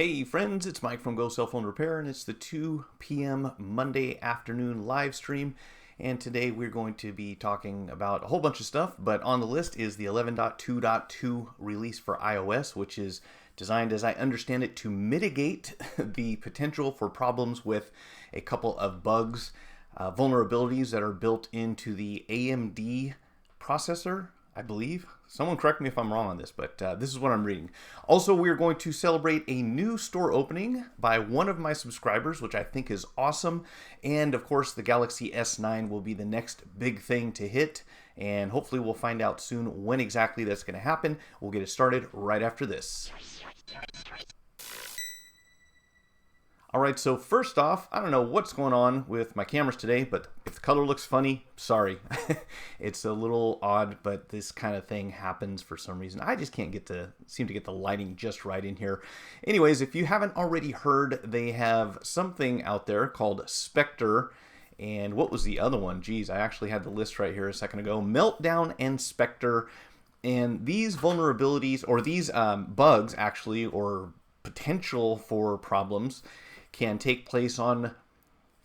Hey friends, it's Mike from Go Cell Phone Repair, and it's the 2 p.m. Monday afternoon live stream. And today we're going to be talking about a whole bunch of stuff, but on the list is the 11.2.2 release for iOS, which is designed, as I understand it, to mitigate the potential for problems with a couple of bugs, vulnerabilities that are built into the AMD processor, I believe. Someone correct me if I'm wrong on this, but this is what I'm reading. Also, we're going to celebrate a new store opening by one of my subscribers, which I think is awesome. And of course, the Galaxy S9 will be the next big thing to hit. And hopefully we'll find out soon when exactly that's going to happen. We'll get it started right after this. Alright, so first off, I don't know what's going on with my cameras today, but if the color looks funny, sorry. It's a little odd, but this kind of thing happens for some reason. I just can't seem to get the lighting just right in here. Anyways, if you haven't already heard, they have something out there called Spectre. And what was the other one? Geez, I actually had the list right here a second ago. Meltdown and Spectre. And these vulnerabilities, or these bugs actually, or potential for problems, can take place on,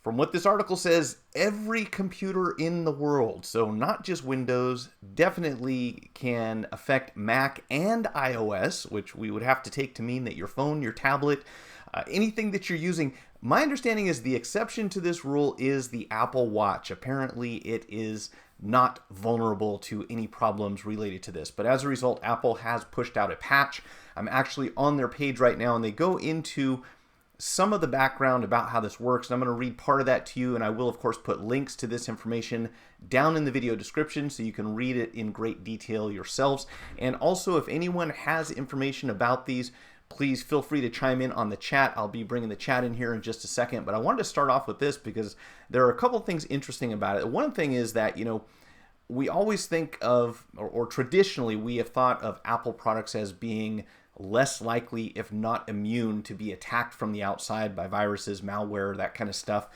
from what this article says, every computer in the world. So not just Windows, definitely can affect Mac and iOS, which we would have to take to mean that your phone, your tablet, anything that you're using. My understanding is the exception to this rule is the Apple Watch. Apparently it is not vulnerable to any problems related to this. But as a result, Apple has pushed out a patch. I'm actually on their page right now, and they go into some of the background about how this works, and I'm going to read part of that to you, and I will of course put links to this information down in the video description so you can read it in great detail yourselves. And also, if anyone has information about these, please feel free to chime in on the chat. I'll be bringing the chat in here in just a second, but I wanted to start off with this because there are a couple things interesting about it. One thing is that, we always think of, or traditionally we have thought of Apple products as being less likely, if not immune, to be attacked from the outside by viruses, malware, that kind of stuff.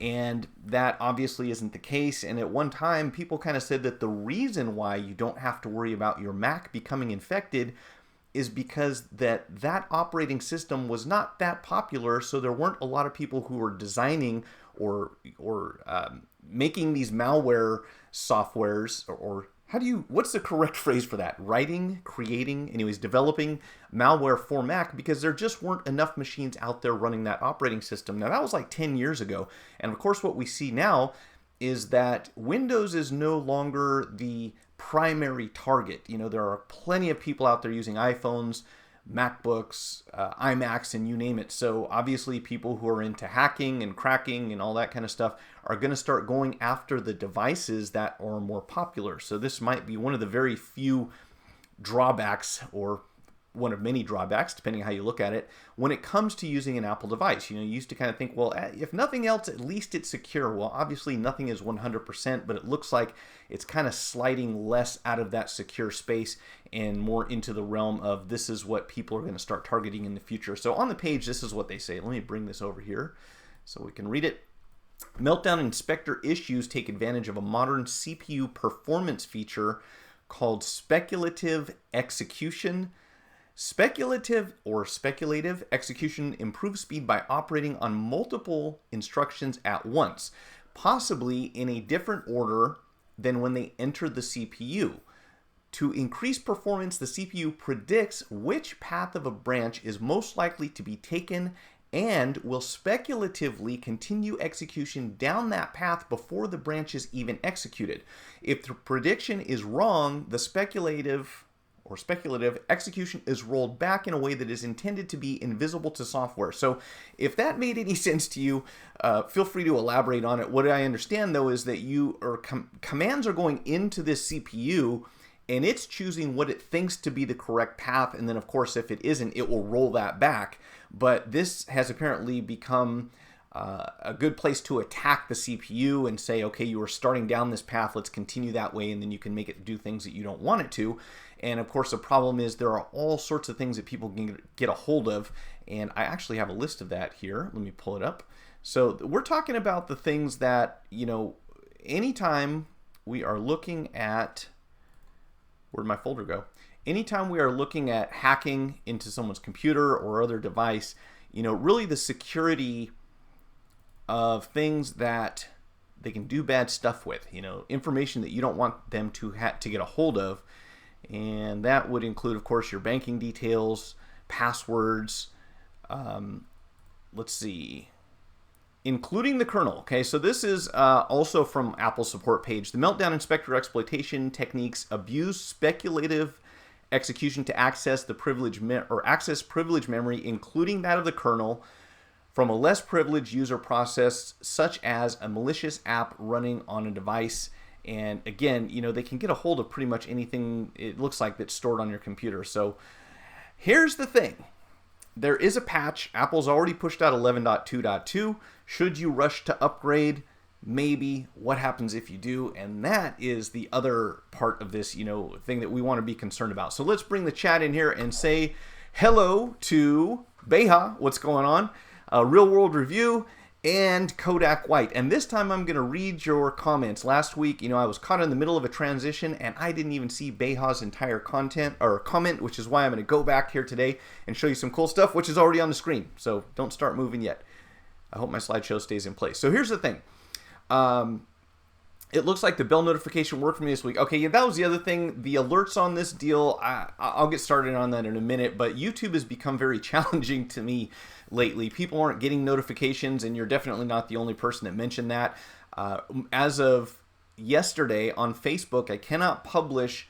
And that obviously isn't the case. And at one time, people kind of said that the reason why you don't have to worry about your Mac becoming infected is because that operating system was not that popular, so there weren't a lot of people who were designing or making these malware softwares, or what's the correct phrase for that? Creating, anyways, developing malware for Mac, because there just weren't enough machines out there running that operating system. Now, that was like 10 years ago. And of course, what we see now is that Windows is no longer the primary target. There are plenty of people out there using iPhones, MacBooks, iMacs, and you name it. So obviously people who are into hacking and cracking and all that kind of stuff are going to start going after the devices that are more popular. So this might be one of the very few drawbacks, or one of many drawbacks, depending on how you look at it, when it comes to using an Apple device. You used to kind of think, well, if nothing else, at least it's secure. Well, obviously nothing is 100%, but it looks like it's kind of sliding less out of that secure space and more into the realm of this is what people are going to start targeting in the future. So on the page, this is what they say. Let me bring this over here so we can read it. Meltdown and Spectre issues take advantage of a modern CPU performance feature called speculative execution. Speculative execution improves speed by operating on multiple instructions at once, possibly in a different order than when they enter the CPU. To increase performance, the CPU predicts which path of a branch is most likely to be taken and will speculatively continue execution down that path before the branch is even executed. If the prediction is wrong, the speculative execution is rolled back in a way that is intended to be invisible to software. So if that made any sense to you, feel free to elaborate on it. What I understand, though, is that commands are going into this CPU, and it's choosing what it thinks to be the correct path. And then, of course, if it isn't, it will roll that back. But this has apparently become a good place to attack the CPU and say, okay, you are starting down this path, let's continue that way, and then you can make it do things that you don't want it to. And of course, the problem is there are all sorts of things that people can get a hold of, and I actually have a list of that here. Let me pull it up. So we're talking about the things that, anytime we are looking at, where'd my folder go? anytime we are looking at hacking into someone's computer or other device, really the security of things that they can do bad stuff with, information that you don't want them to get a hold of. And that would include, of course, your banking details, passwords, let's see, including the kernel. Okay, so this is also from Apple's support page. The Meltdown and Spectre exploitation techniques abuse speculative execution to access the privilege memory, including that of the kernel, from a less privileged user process, such as a malicious app running on a device. And again, they can get a hold of pretty much anything, it looks like, that's stored on your computer. So here's the thing. There is a patch. Apple's already pushed out 11.2.2. Should you rush to upgrade? Maybe. What happens if you do? And that is the other part of this, thing that we want to be concerned about. So let's bring the chat in here and say hello to Beha. What's going on? Real World Review and Kodak White. And this time I'm going to read your comments. Last week, I was caught in the middle of a transition and I didn't even see Beha's entire comment, which is why I'm going to go back here today and show you some cool stuff, which is already on the screen. So don't start moving yet. I hope my slideshow stays in place. So here's the thing. It looks like the bell notification worked for me this week. Okay, yeah, that was the other thing. The alerts on this deal, I'll get started on that in a minute, but YouTube has become very challenging to me lately. People aren't getting notifications, and you're definitely not the only person that mentioned that. As of yesterday on Facebook, I cannot publish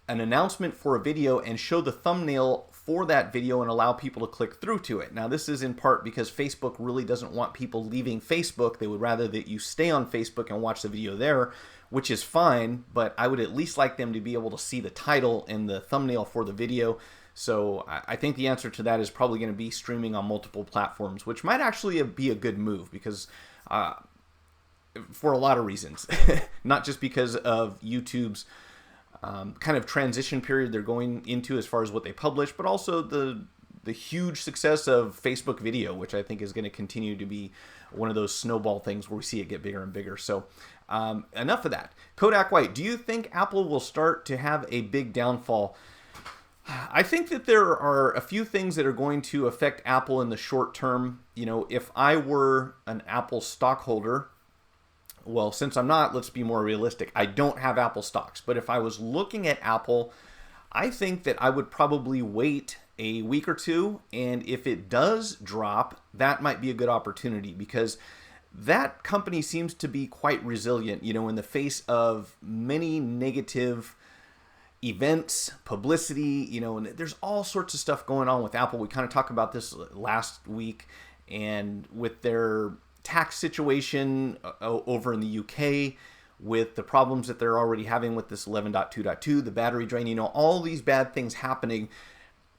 an announcement for a video and show the thumbnail for that video and allow people to click through to it. Now, this is in part because Facebook really doesn't want people leaving Facebook. They would rather that you stay on Facebook and watch the video there, which is fine, but I would at least like them to be able to see the title and the thumbnail for the video. So I think the answer to that is probably going to be streaming on multiple platforms, which might actually be a good move because for a lot of reasons, not just because of YouTube's kind of transition period they're going into as far as what they publish, but also the huge success of Facebook video, which I think is going to continue to be one of those snowball things where we see it get bigger and bigger. So enough of that. Kodak White, do you think Apple will start to have a big downfall? I think that there are a few things that are going to affect Apple in the short term. If I were an Apple stockholder, well, since I'm not, let's be more realistic. I don't have Apple stocks, but if I was looking at Apple, I think that I would probably wait a week or two, and if it does drop, that might be a good opportunity because that company seems to be quite resilient, in the face of many negative events, publicity, and there's all sorts of stuff going on with Apple. We kind of talked about this last week, and with their tax situation over in the UK, with the problems that they're already having with this 11.2.2, the battery drain, all these bad things happening.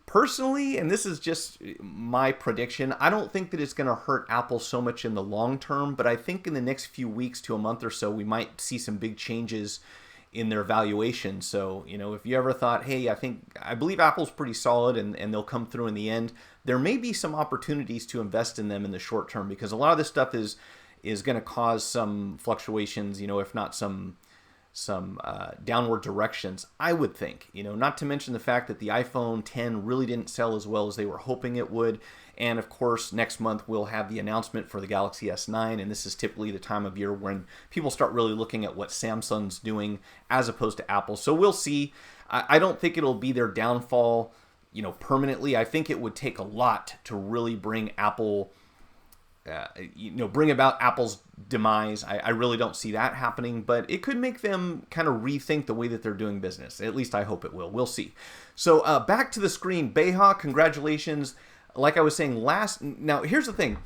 Personally, and this is just my prediction, I don't think that it's going to hurt Apple so much in the long term, but I think in the next few weeks to a month or so, we might see some big changes in their valuation. So, if you ever thought, hey, I believe Apple's pretty solid and they'll come through in the end, there may be some opportunities to invest in them in the short term because a lot of this stuff is going to cause some fluctuations, if not some downward directions, I would think, not to mention the fact that the iPhone 10 really didn't sell as well as they were hoping it would. And of course, next month we'll have the announcement for the Galaxy S9, and this is typically the time of year when people start really looking at what Samsung's doing as opposed to Apple. So we'll see. I don't think it'll be their downfall, permanently. I think it would take a lot to really bring Apple, bring about Apple's demise. I really don't see that happening, but it could make them kind of rethink the way that they're doing business. At least I hope it will. We'll see. So back to the screen. Beha, congratulations. Like I was saying now here's the thing.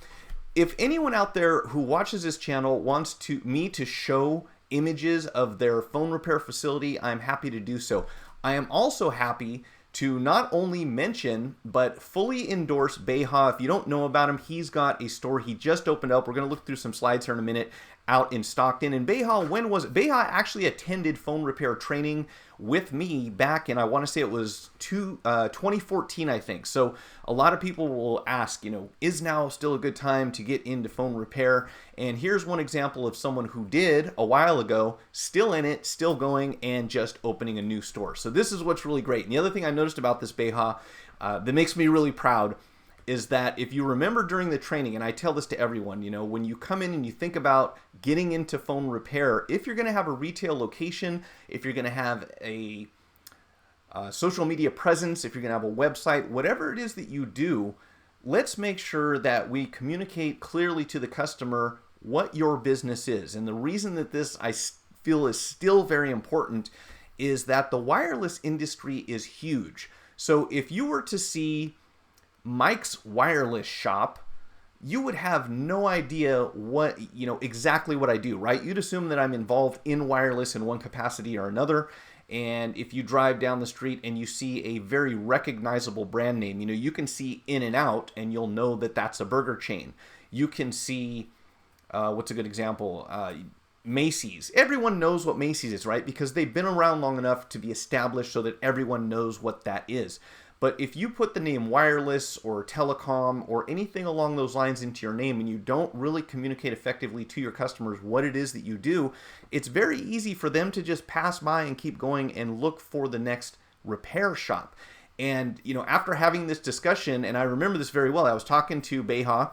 If anyone out there who watches this channel wants me to show images of their phone repair facility, I'm happy to do so. I am also happy to not only mention, but fully endorse Beha. If you don't know about him, he's got a store he just opened up. We're going to look through some slides here in a minute out in Stockton. And Beha, when was it? Beha actually attended phone repair training with me back in, I want to say it was 2014, I think. So a lot of people will ask, is now still a good time to get into phone repair? And here's one example of someone who did a while ago, still in it, still going, and just opening a new store. So this is what's really great. And the other thing I noticed about this Beha that makes me really proud is that if you remember during the training, and I tell this to everyone, when you come in and you think about getting into phone repair, if you're going to have a retail location, if you're going to have a social media presence, if you're going to have a website, whatever it is that you do, let's make sure that we communicate clearly to the customer what your business is. And the reason that this I feel is still very important is that the wireless industry is huge. So if you were to see Mike's wireless shop, you would have no idea what, exactly what I do, right? You'd assume that I'm involved in wireless in one capacity or another. And if you drive down the street and you see a very recognizable brand name, you can see In-N-Out and you'll know that that's a burger chain. You can see, what's a good example? Macy's. Everyone knows what Macy's is, right? Because they've been around long enough to be established so that everyone knows what that is. But if you put the name wireless or telecom or anything along those lines into your name and you don't really communicate effectively to your customers what it is that you do, it's very easy for them to just pass by and keep going and look for the next repair shop. And, after having this discussion, and I remember this very well, I was talking to Beha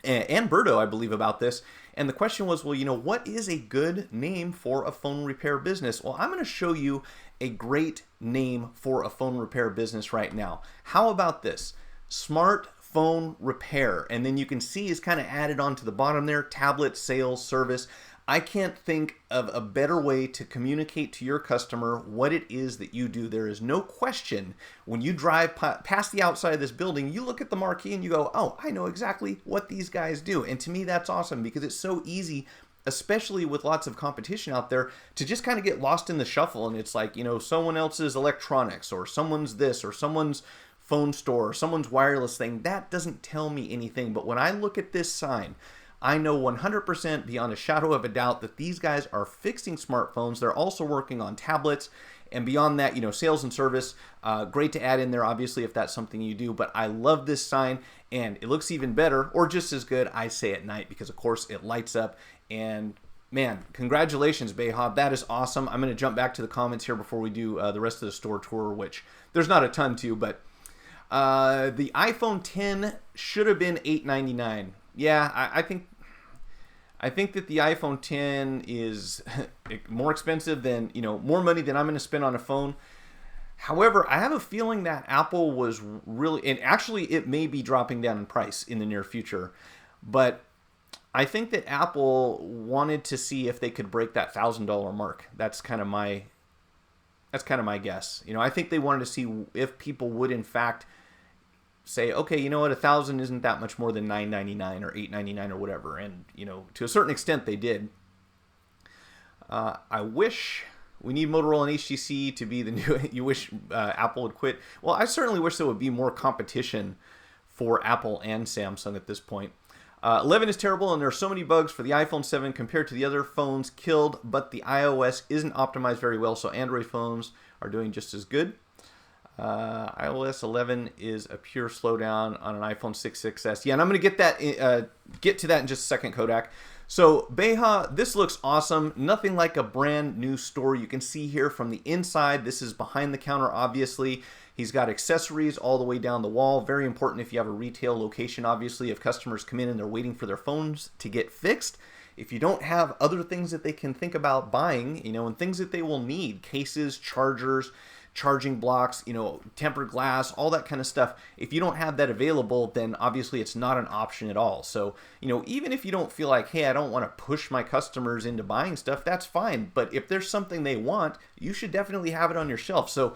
and Berto, I believe, about this. And the question was, well, what is a good name for a phone repair business? Well, I'm going to show you a great name for a phone repair business right now. How about this? Smart Phone Repair. And then you can see is kind of added on to the bottom there, tablet sales service. I can't think of a better way to communicate to your customer what it is that you do. There is no question when you drive past the outside of this building, you look at the marquee and you go, oh, I know exactly what these guys do. And to me, that's awesome because it's so easy, especially with lots of competition out there, to just kind of get lost in the shuffle. And it's like, someone else's electronics or someone's this or someone's phone store or someone's wireless thing. That doesn't tell me anything. But when I look at this sign, I know 100% beyond a shadow of a doubt that these guys are fixing smartphones. They're also working on tablets. And beyond that, sales and service, great to add in there, obviously, if that's something you do. But I love this sign, and it looks even better, or just as good, I say at night, because, of course, it lights up. And, man, congratulations, Beha. That is awesome. I'm going to jump back to the comments here before we do the rest of the store tour, which there's not a ton to, but the iPhone 10 should have been $899. Yeah, I think that the iPhone 10 is more expensive than, more money than I'm going to spend on a phone. However, I have a feeling that Apple was really, and actually it may be dropping down in price in the near future, but I think that Apple wanted to see if they could break that $1,000 mark. That's kind of my guess. I think they wanted to see if people would in fact say, okay, you know what, 1,000 isn't that much more than $999 or $899 or whatever, and to a certain extent they did. I wish we need Motorola and HTC to be the new. You wish Apple would quit. Well, I certainly wish there would be more competition for Apple and Samsung at this point. 11 is terrible, and there are so many bugs for the iPhone 7 compared to the other phones killed, but the iOS isn't optimized very well, so Android phones are doing just as good. iOS 11 is a pure slowdown on an iPhone 6s. Yeah, and I'm going to get to that in just a second, Kodak. So, Beha, this looks awesome. Nothing like a brand new store. You can see here from the inside, this is behind the counter, obviously. He's got accessories all the way down the wall. Very important if you have a retail location, obviously, if customers come in and they're waiting for their phones to get fixed. If you don't have other things that they can think about buying, and things that they will need, cases, chargers, charging blocks, tempered glass, all that kind of stuff. If you don't have that available, then obviously it's not an option at all. So, even if you don't feel like, hey, I don't want to push my customers into buying stuff, that's fine. But if there's something they want, you should definitely have it on your shelf. So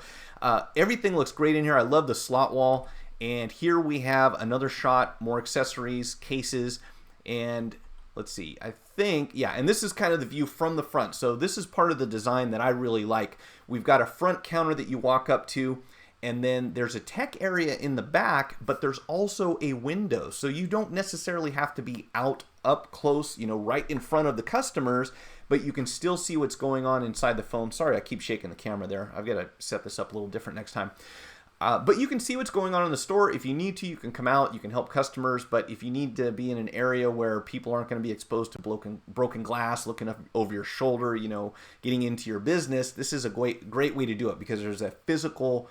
everything looks great in here. I love the slot wall. And here we have another shot, more accessories, cases, and let's see, I think, yeah, and this is kind of the view from the front. So this is part of the design that I really like. We've got a front counter that you walk up to, And then there's a tech area in the back, but there's also a window. So you don't necessarily have to be out up close, right in front of the customers, but you can still see what's going on inside the phone. Sorry, I keep shaking the camera there. I've got to set this up a little different next time. But you can see what's going on in the store. If you need to, you can come out, you can help customers. But if you need to be in an area where people aren't going to be exposed to broken glass, looking up over your shoulder, getting into your business, this is a great way to do it, because there's a physical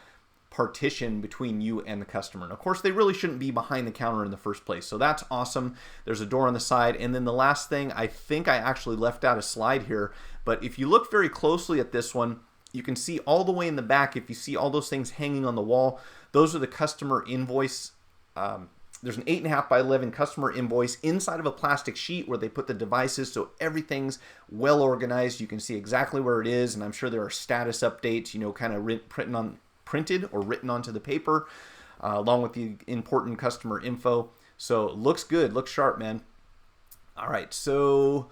partition between you and the customer. And of course, they really shouldn't be behind the counter in the first place. So that's awesome. There's a door on the side. And then the last thing, I think I actually left out a slide here, but if you look very closely at this one, you can see all the way in the back, if you see all those things hanging on the wall, those are the customer invoice. There's an 8.5 by 11 customer invoice inside of a plastic sheet where they put the devices, so everything's well organized. You can see exactly where it is, and I'm sure there are status updates, kind of printed or written onto the paper, along with the important customer info. So it looks good, looks sharp, man. All right, so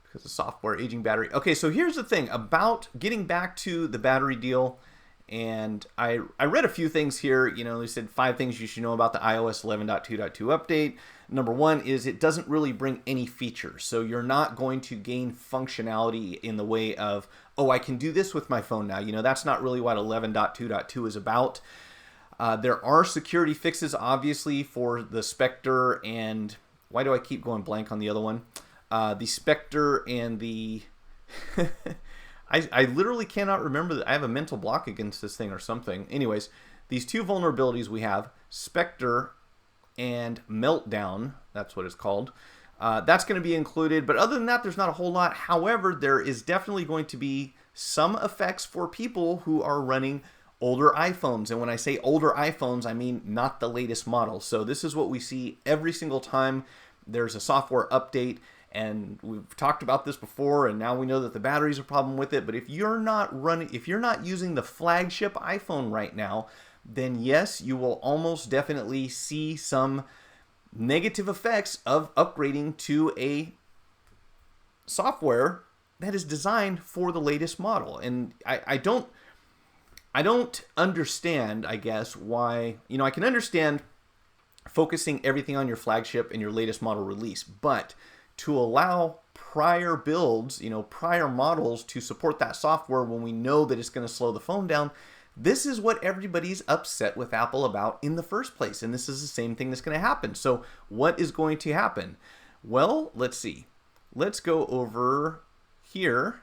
because of software, aging battery. Okay, so here's the thing about getting back to the battery deal. And I read a few things here. They said 5 things you should know about the iOS 11.2.2 update. Number 1 is it doesn't really bring any features. So you're not going to gain functionality in the way of, oh, I can do this with my phone now. That's not really what 11.2.2 is about. There are security fixes, obviously, for the Spectre and, why do I keep going blank on the other one? The Spectre and the... I literally cannot remember. I have a mental block against this thing or something. Anyways, these 2 vulnerabilities we have, Spectre and Meltdown, that's what it's called. That's going to be included, but other than that, there's not a whole lot. However, there is definitely going to be some effects for people who are running older iPhones. And when I say older iPhones, I mean not the latest model. So this is what we see every single time there's a software update. And we've talked about this before, and now we know that the battery's a problem with it. But if you're not using the flagship iPhone right now, then yes, you will almost definitely see some negative effects of upgrading to a software that is designed for the latest model. And I don't understand, I guess, why, I can understand focusing everything on your flagship and your latest model release, but to allow prior builds, prior models to support that software when we know that it's going to slow the phone down, this is what everybody's upset with Apple about in the first place. And this is the same thing that's going to happen. So what is going to happen? Well, let's see. Let's go over here.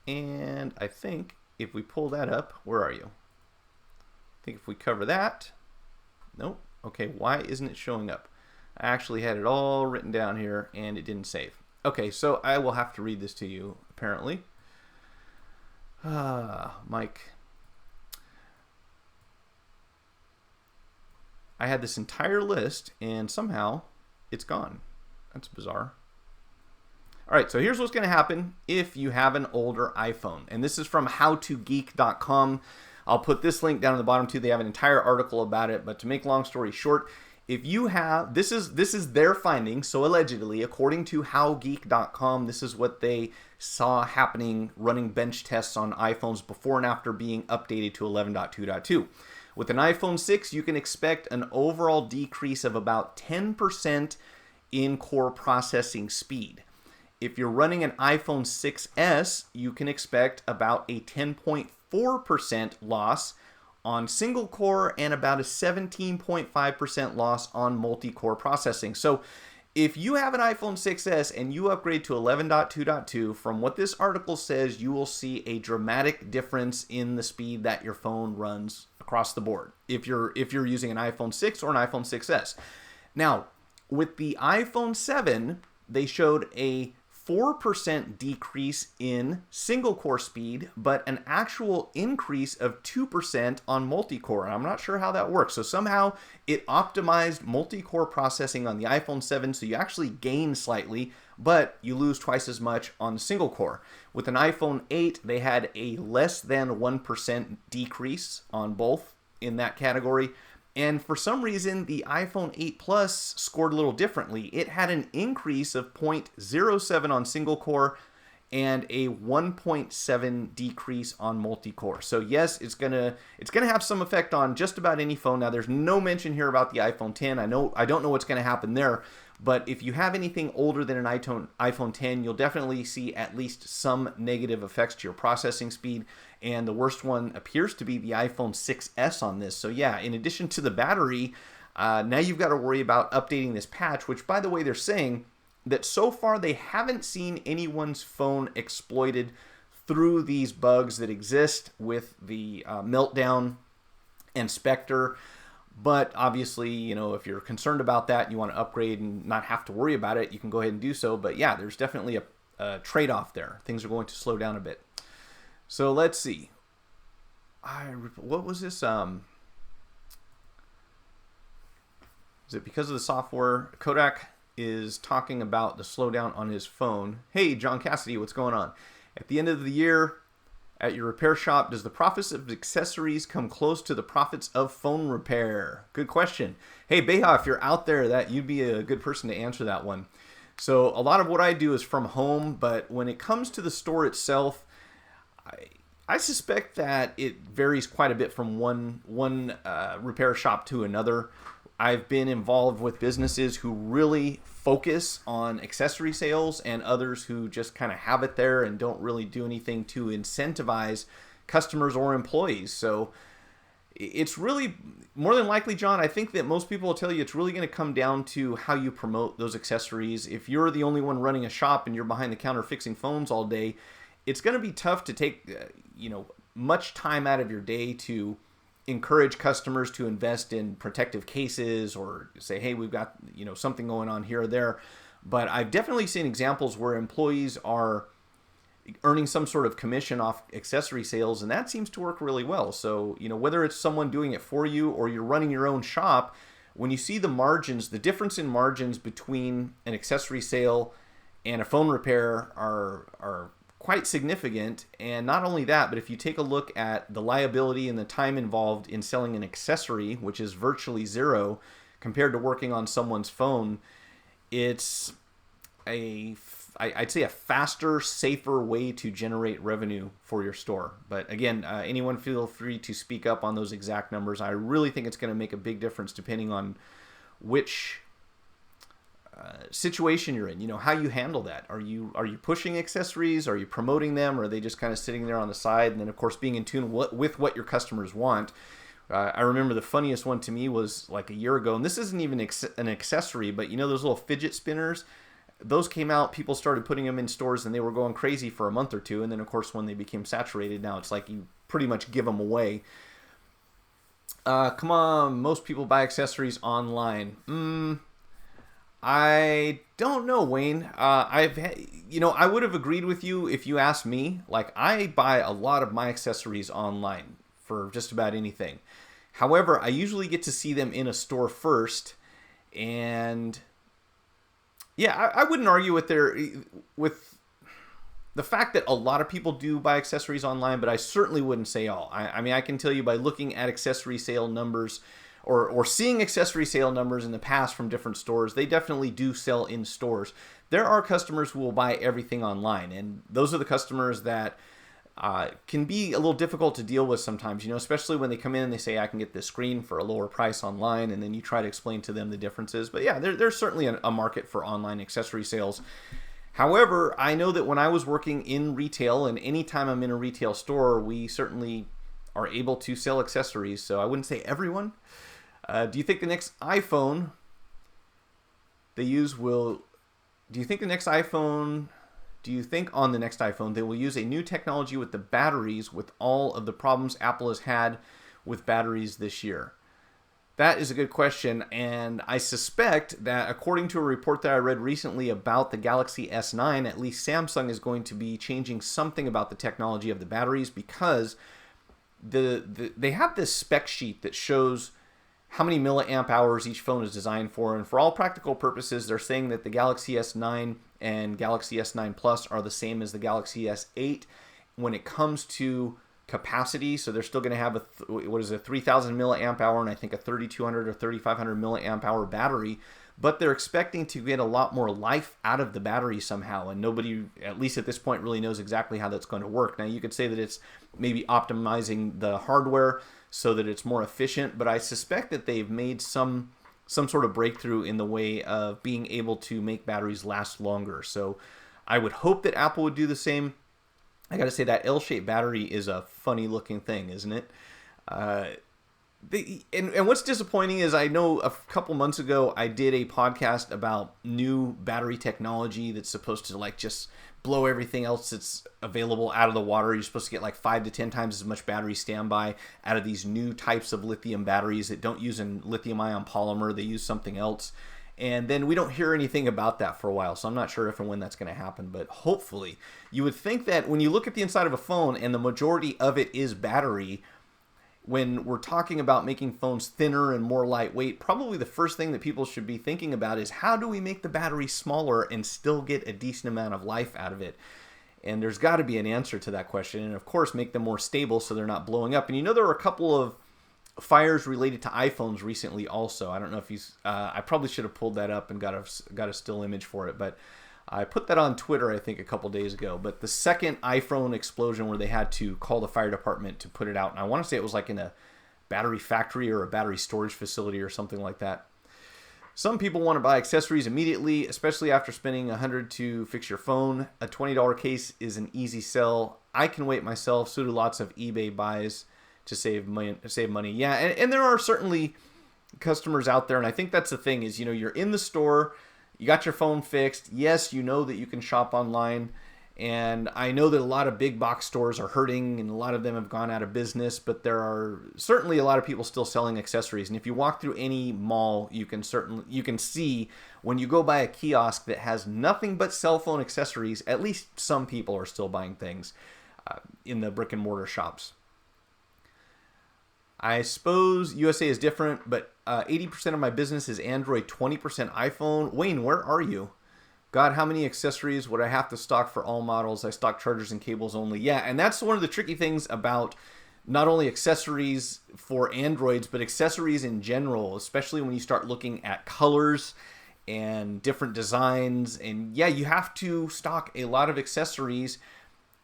And I think if we pull that up, where are you? I think if we cover that, nope. Okay, why isn't it showing up? I actually had it all written down here and it didn't save. Okay, so I will have to read this to you, apparently. Mike. I had this entire list and somehow it's gone. That's bizarre. All right, so here's what's going to happen if you have an older iPhone. And this is from howtogeek.com. I'll put this link down at the bottom too. They have an entire article about it. But to make long story short, if you have, this is their findings. So allegedly, according to howgeek.com, this is what they saw happening running bench tests on iPhones before and after being updated to 11.2.2. With an iPhone 6, you can expect an overall decrease of about 10% in core processing speed. If you're running an iPhone 6s, you can expect about a 10.4% loss on single core and about a 17.5% loss on multi-core processing. So if you have an iPhone 6s and you upgrade to 11.2.2, from what this article says, you will see a dramatic difference in the speed that your phone runs across the board if you're using an iPhone 6 or an iPhone 6s. Now, with the iPhone 7, they showed a 4% decrease in single core speed, but an actual increase of 2% on multi-core. And I'm not sure how that works. So somehow it optimized multi-core processing on the iPhone 7, so you actually gain slightly, but you lose twice as much on the single core. With an iPhone 8, they had a less than 1% decrease on both in that category. And for some reason, the iPhone 8 Plus scored a little differently. It had an increase of 0.07 on single core and a 1.7 decrease on multi-core. So yes, it's gonna have some effect on just about any phone. Now there's no mention here about the iPhone 10. I don't know what's gonna happen there, but if you have anything older than an iPhone 10, you'll definitely see at least some negative effects to your processing speed. And the worst one appears to be the iPhone 6s on this. So yeah, in addition to the battery, now you've got to worry about updating this patch, which by the way, they're saying that so far they haven't seen anyone's phone exploited through these bugs that exist with the Meltdown and Spectre. But obviously, you know, if you're concerned about that, you want to upgrade and not have to worry about it, you can go ahead and do so. But yeah, there's definitely a trade-off there. Things are going to slow down a bit. So let's see. What was this? Is it because of the software? Kodak is talking about the slowdown on his phone. Hey, John Cassidy, what's going on? At the end of the year, at your repair shop, does the profits of accessories come close to the profits of phone repair? Good question. Hey, Beha, if you're out there, you'd be a good person to answer that one. So a lot of what I do is from home, but when it comes to the store itself, I suspect that it varies quite a bit from one repair shop to another. I've been involved with businesses who really focus on accessory sales and others who just kind of have it there and don't really do anything to incentivize customers or employees. So it's really, more than likely, John, I think that most people will tell you it's really going to come down to how you promote those accessories. If you're the only one running a shop and you're behind the counter fixing phones all day, it's going to be tough to take much time out of your day to encourage customers to invest in protective cases or say, hey, we've got something going on here or there. But I've definitely seen examples where employees are earning some sort of commission off accessory sales, and that seems to work really well. So whether it's someone doing it for you or you're running your own shop, when you see the margins, the difference in margins between an accessory sale and a phone repair are quite significant. And not only that, but if you take a look at the liability and the time involved in selling an accessory, which is virtually zero compared to working on someone's phone, it's I'd say a faster, safer way to generate revenue for your store. But again, anyone feel free to speak up on those exact numbers. I really think it's going to make a big difference depending on which situation you're in, how you handle that. Are you pushing accessories? Are you promoting them? Or are they just kind of sitting there on the side? And then of course being in tune with what your customers want. I remember the funniest one to me was like a year ago, and this isn't even an accessory, but those little fidget spinners, those came out, people started putting them in stores and they were going crazy for a month or two. And then of course when they became saturated, now it's like you pretty much give them away. Come on, most people buy accessories online. I don't know, Wayne. I would have agreed with you if you asked me. Like, I buy a lot of my accessories online for just about anything. However, I usually get to see them in a store first, and yeah, I wouldn't argue with the fact that a lot of people do buy accessories online, but I certainly wouldn't say all. I mean, I can tell you by looking at accessory sale numbers or seeing accessory sale numbers in the past from different stores, they definitely do sell in stores. There are customers who will buy everything online, and those are the customers that can be a little difficult to deal with sometimes, especially when they come in and they say, I can get this screen for a lower price online, and then you try to explain to them the differences. But yeah, there's certainly a market for online accessory sales. However, I know that when I was working in retail, and anytime I'm in a retail store, we certainly are able to sell accessories. So I wouldn't say everyone. Do you think the next iPhone they use will... Do you think on the next iPhone they will use a new technology with the batteries with all of the problems Apple has had with batteries this year? That is a good question, and I suspect that according to a report that I read recently about the Galaxy S9, at least Samsung is going to be changing something about the technology of the batteries, because they have this spec sheet that shows how many milliamp hours each phone is designed for, and for all practical purposes, they're saying that the Galaxy S9 and Galaxy S9 Plus are the same as the Galaxy S8 when it comes to capacity, so they're still going to have a 3,000 milliamp hour and I think a 3,200 or 3,500 milliamp hour battery, but they're expecting to get a lot more life out of the battery somehow, and nobody, at least at this point, really knows exactly how that's going to work. Now, you could say that it's maybe optimizing the hardware so that it's more efficient, but I suspect that they've made some sort of breakthrough in the way of being able to make batteries last longer. So I would hope that Apple would do the same. I got to say, that L-shaped battery is a funny looking thing, isn't it? And what's disappointing is, I know a couple months ago I did a podcast about new battery technology that's supposed to like just blow everything else that's available out of the water. You're supposed to get like 5 to 10 times as much battery standby out of these new types of lithium batteries that don't use a lithium ion polymer. They use something else. And then we don't hear anything about that for a while, so I'm not sure if and when that's going to happen, but hopefully. You would think that when you look at the inside of a phone and the majority of it is battery, when we're talking about making phones thinner and more lightweight, probably the first thing that people should be thinking about is how do we make the battery smaller and still get a decent amount of life out of it? And there's got to be an answer to that question, and of course make them more stable so they're not blowing up. And you know, there were a couple of fires related to iPhones recently also. I don't know if he's I probably should have pulled that up and got a still image for it, but I put that on Twitter I think a couple days ago. But the second iPhone explosion where they had to call the fire department to put it out, and I want to say it was like in a battery factory or a battery storage facility or something like that. Some people want to buy accessories immediately, especially after spending $100 to fix your phone. A $20 case is an easy sell. I can wait myself, so do lots of eBay buys to save money. Yeah, and there are certainly customers out there, and I think that's the thing is, you know, you're in the store, you got your phone fixed. Yes, you know that you can shop online, and I know that a lot of big box stores are hurting, and a lot of them have gone out of business, but there are certainly a lot of people still selling accessories. And if you walk through any mall, you can see when you go by a kiosk that has nothing but cell phone accessories, at least some people are still buying things in the brick and mortar shops. I suppose USA is different, but 80% of my business is Android, 20% iPhone. Wayne, where are you? God, how many accessories would I have to stock for all models? I stock chargers and cables only. Yeah, and that's one of the tricky things about not only accessories for Androids, but accessories in general, especially when you start looking at colors and different designs. And yeah, you have to stock a lot of accessories.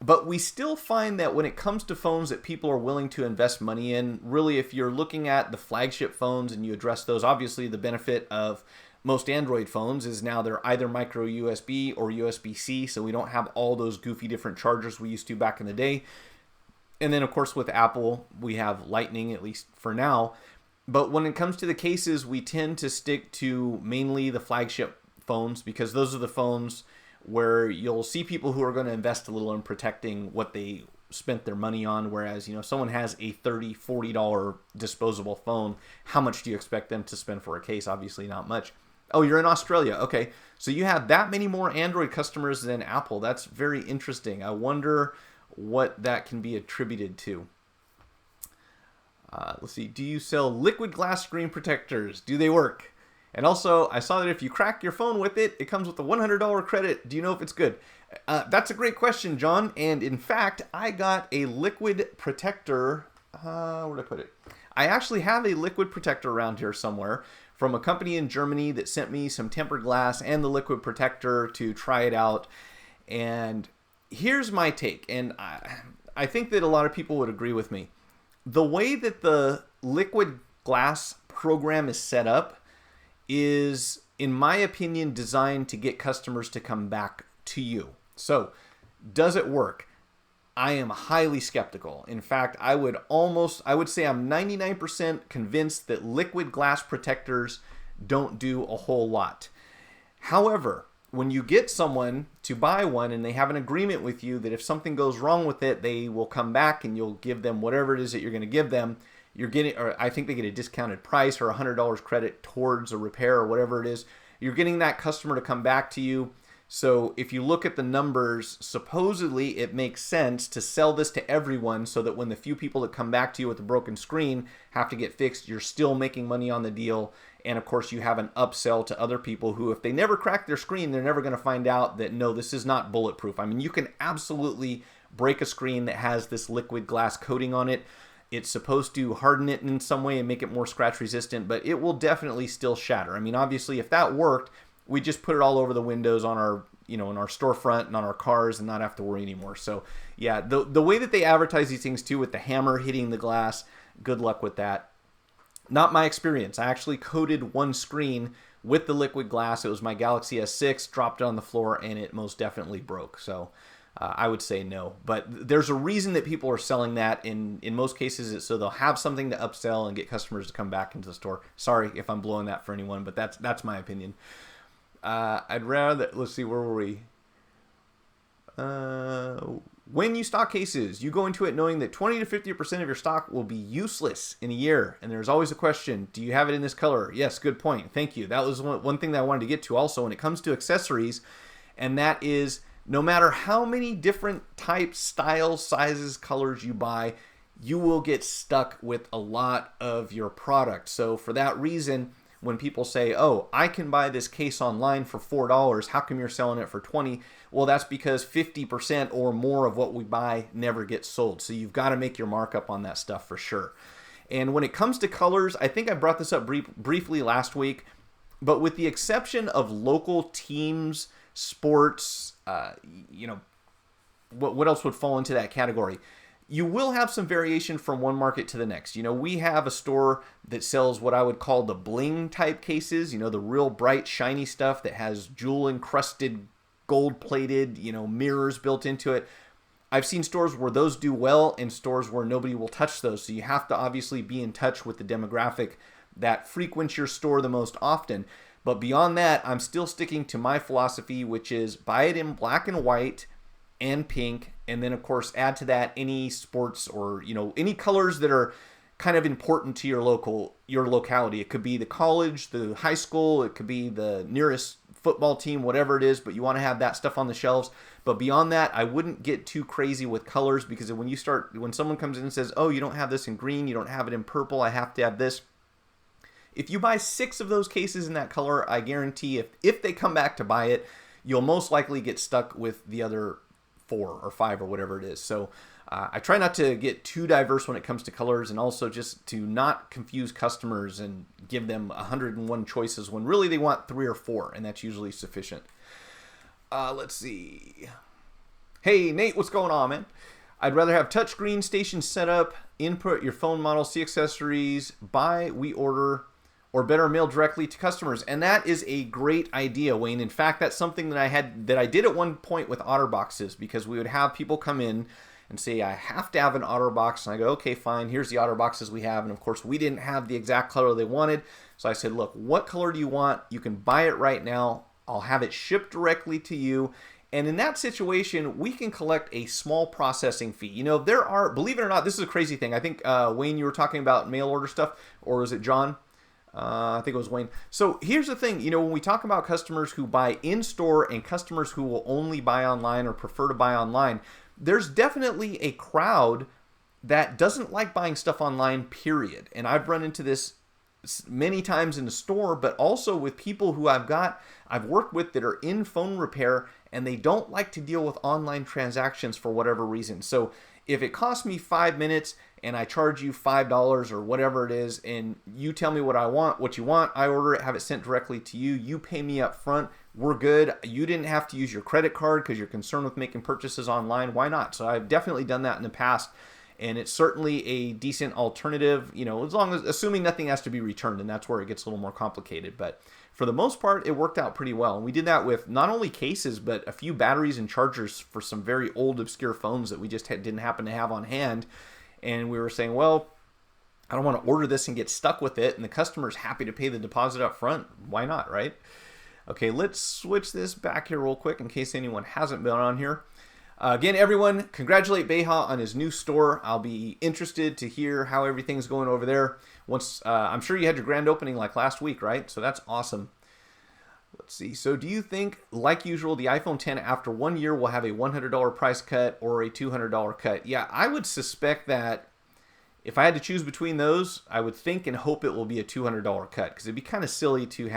But we still find that when it comes to phones that people are willing to invest money in, really if you're looking at the flagship phones and you address those, obviously the benefit of most Android phones is now they're either micro USB or USB-C, so we don't have all those goofy different chargers we used to back in the day. And then of course with Apple, we have Lightning, at least for now. But when it comes to the cases, we tend to stick to mainly the flagship phones because those are the phones where you'll see people who are going to invest a little in protecting what they spent their money on. Whereas, you know, someone has a $30, $40 disposable phone. How much do you expect them to spend for a case? Obviously not much. Oh, you're in Australia. Okay. So you have that many more Android customers than Apple. That's very interesting. I wonder what that can be attributed to. Let's see. Do you sell liquid glass screen protectors? Do they work? And also, I saw that if you crack your phone with it, it comes with a $100 credit. Do you know if it's good? That's a great question, John. And in fact, I got a liquid protector. Where did I put it? I actually have a liquid protector around here somewhere from a company in Germany that sent me some tempered glass and the liquid protector to try it out. And here's my take. And I think that a lot of people would agree with me. The way that the liquid glass program is set up is, in my opinion, designed to get customers to come back to you. So, does it work? I am highly skeptical. In fact, I would say I'm 99% convinced that liquid glass protectors don't do a whole lot. However, when you get someone to buy one and they have an agreement with you that if something goes wrong with it, they will come back and you'll give them whatever it is that you're going to give them, you're getting, or I think they get a discounted price or $100 credit towards a repair or whatever it is. You're getting that customer to come back to you. So if you look at the numbers, supposedly it makes sense to sell this to everyone so that when the few people that come back to you with a broken screen have to get fixed, you're still making money on the deal. And of course you have an upsell to other people who, if they never crack their screen, they're never going to find out that, no, this is not bulletproof. I mean, you can absolutely break a screen that has this liquid glass coating on it. It's supposed to harden it in some way and make it more scratch resistant, but it will definitely still shatter. I mean, obviously, if that worked, we just put it all over the windows on our, in our storefront and on our cars and not have to worry anymore. So yeah, the way that they advertise these things too, with the hammer hitting the glass, good luck with that. Not my experience. I actually coated one screen with the liquid glass. It was my Galaxy S6, dropped it on the floor, and it most definitely broke. So I would say no. But there's a reason that people are selling that. In most cases, it's so they'll have something to upsell and get customers to come back into the store. Sorry if I'm blowing that for anyone, but that's my opinion. I'd rather, let's see, where were we? When you stock cases, you go into it knowing that 20 to 50% of your stock will be useless in a year. And there's always a question, do you have it in this color? Yes, good point. Thank you. That was one thing that I wanted to get to also when it comes to accessories. And that is, no matter how many different types, styles, sizes, colors you buy, you will get stuck with a lot of your product. So for that reason, when people say, oh, I can buy this case online for $4, how come you're selling it for $20? Well, that's because 50% or more of what we buy never gets sold. So you've got to make your markup on that stuff for sure. And when it comes to colors, I think I brought this up briefly last week, but with the exception of local teams, sports, what else would fall into that category? You will have some variation from one market to the next. We have a store that sells what I would call the bling type cases, the real bright, shiny stuff that has jewel encrusted, gold plated, mirrors built into it. I've seen stores where those do well and stores where nobody will touch those. So you have to obviously be in touch with the demographic that frequents your store the most often. But beyond that, I'm still sticking to my philosophy, which is buy it in black and white and pink, and then of course add to that any sports or any colors that are kind of important to your locality. It could be the college, the high school, it could be the nearest football team, whatever it is, but you want to have that stuff on the shelves. But beyond that, I wouldn't get too crazy with colors, because when someone comes in and says, oh, you don't have this in green, you don't have it in purple, I have to have this. If you buy 6 of those cases in that color, I guarantee if they come back to buy it, you'll most likely get stuck with the other 4 or 5 or whatever it is. So I try not to get too diverse when it comes to colors, and also just to not confuse customers and give them 101 choices when really they want 3 or 4, and that's usually sufficient. Let's see. Hey, Nate, what's going on, man? I'd rather have touchscreen station set up, input your phone model, see accessories, buy, we order, or better mail directly to customers. And that is a great idea, Wayne. In fact, that's something that I did at one point with OtterBoxes, because we would have people come in and say, I have to have an OtterBox. And I go, okay, fine, here's the OtterBoxes we have. And of course, we didn't have the exact color they wanted. So I said, look, what color do you want? You can buy it right now. I'll have it shipped directly to you. And in that situation, we can collect a small processing fee. There are, believe it or not, this is a crazy thing. I think, Wayne, you were talking about mail order stuff, or was it John? I think it was Wayne. So here's the thing, when we talk about customers who buy in-store and customers who will only buy online or prefer to buy online, there's definitely a crowd that doesn't like buying stuff online, period. And I've run into this many times in the store, but also with people who I've worked with that are in phone repair, and they don't like to deal with online transactions for whatever reason. So if it costs me 5 minutes and I charge you $5 or whatever it is, and you tell me what you want, I order it, have it sent directly to you, you pay me up front, we're good. You didn't have to use your credit card because you're concerned with making purchases online. Why not? So I've definitely done that in the past, and it's certainly a decent alternative, assuming nothing has to be returned, and that's where it gets a little more complicated. But for the most part, it worked out pretty well. And we did that with not only cases, but a few batteries and chargers for some very old, obscure phones that we just didn't happen to have on hand. And we were saying, well, I don't want to order this and get stuck with it, and the customer's happy to pay the deposit up front. Why not, right? Okay, let's switch this back here real quick in case anyone hasn't been on here. Again, everyone, congratulate Beha on his new store. I'll be interested to hear how everything's going over there. Once I'm sure you had your grand opening like last week, right? So that's awesome. Let's see. So do you think, like usual, the iPhone X after 1 year will have a $100 price cut or a $200 cut? Yeah, I would suspect that if I had to choose between those, I would think and hope it will be a $200 cut, because it'd be kind of silly to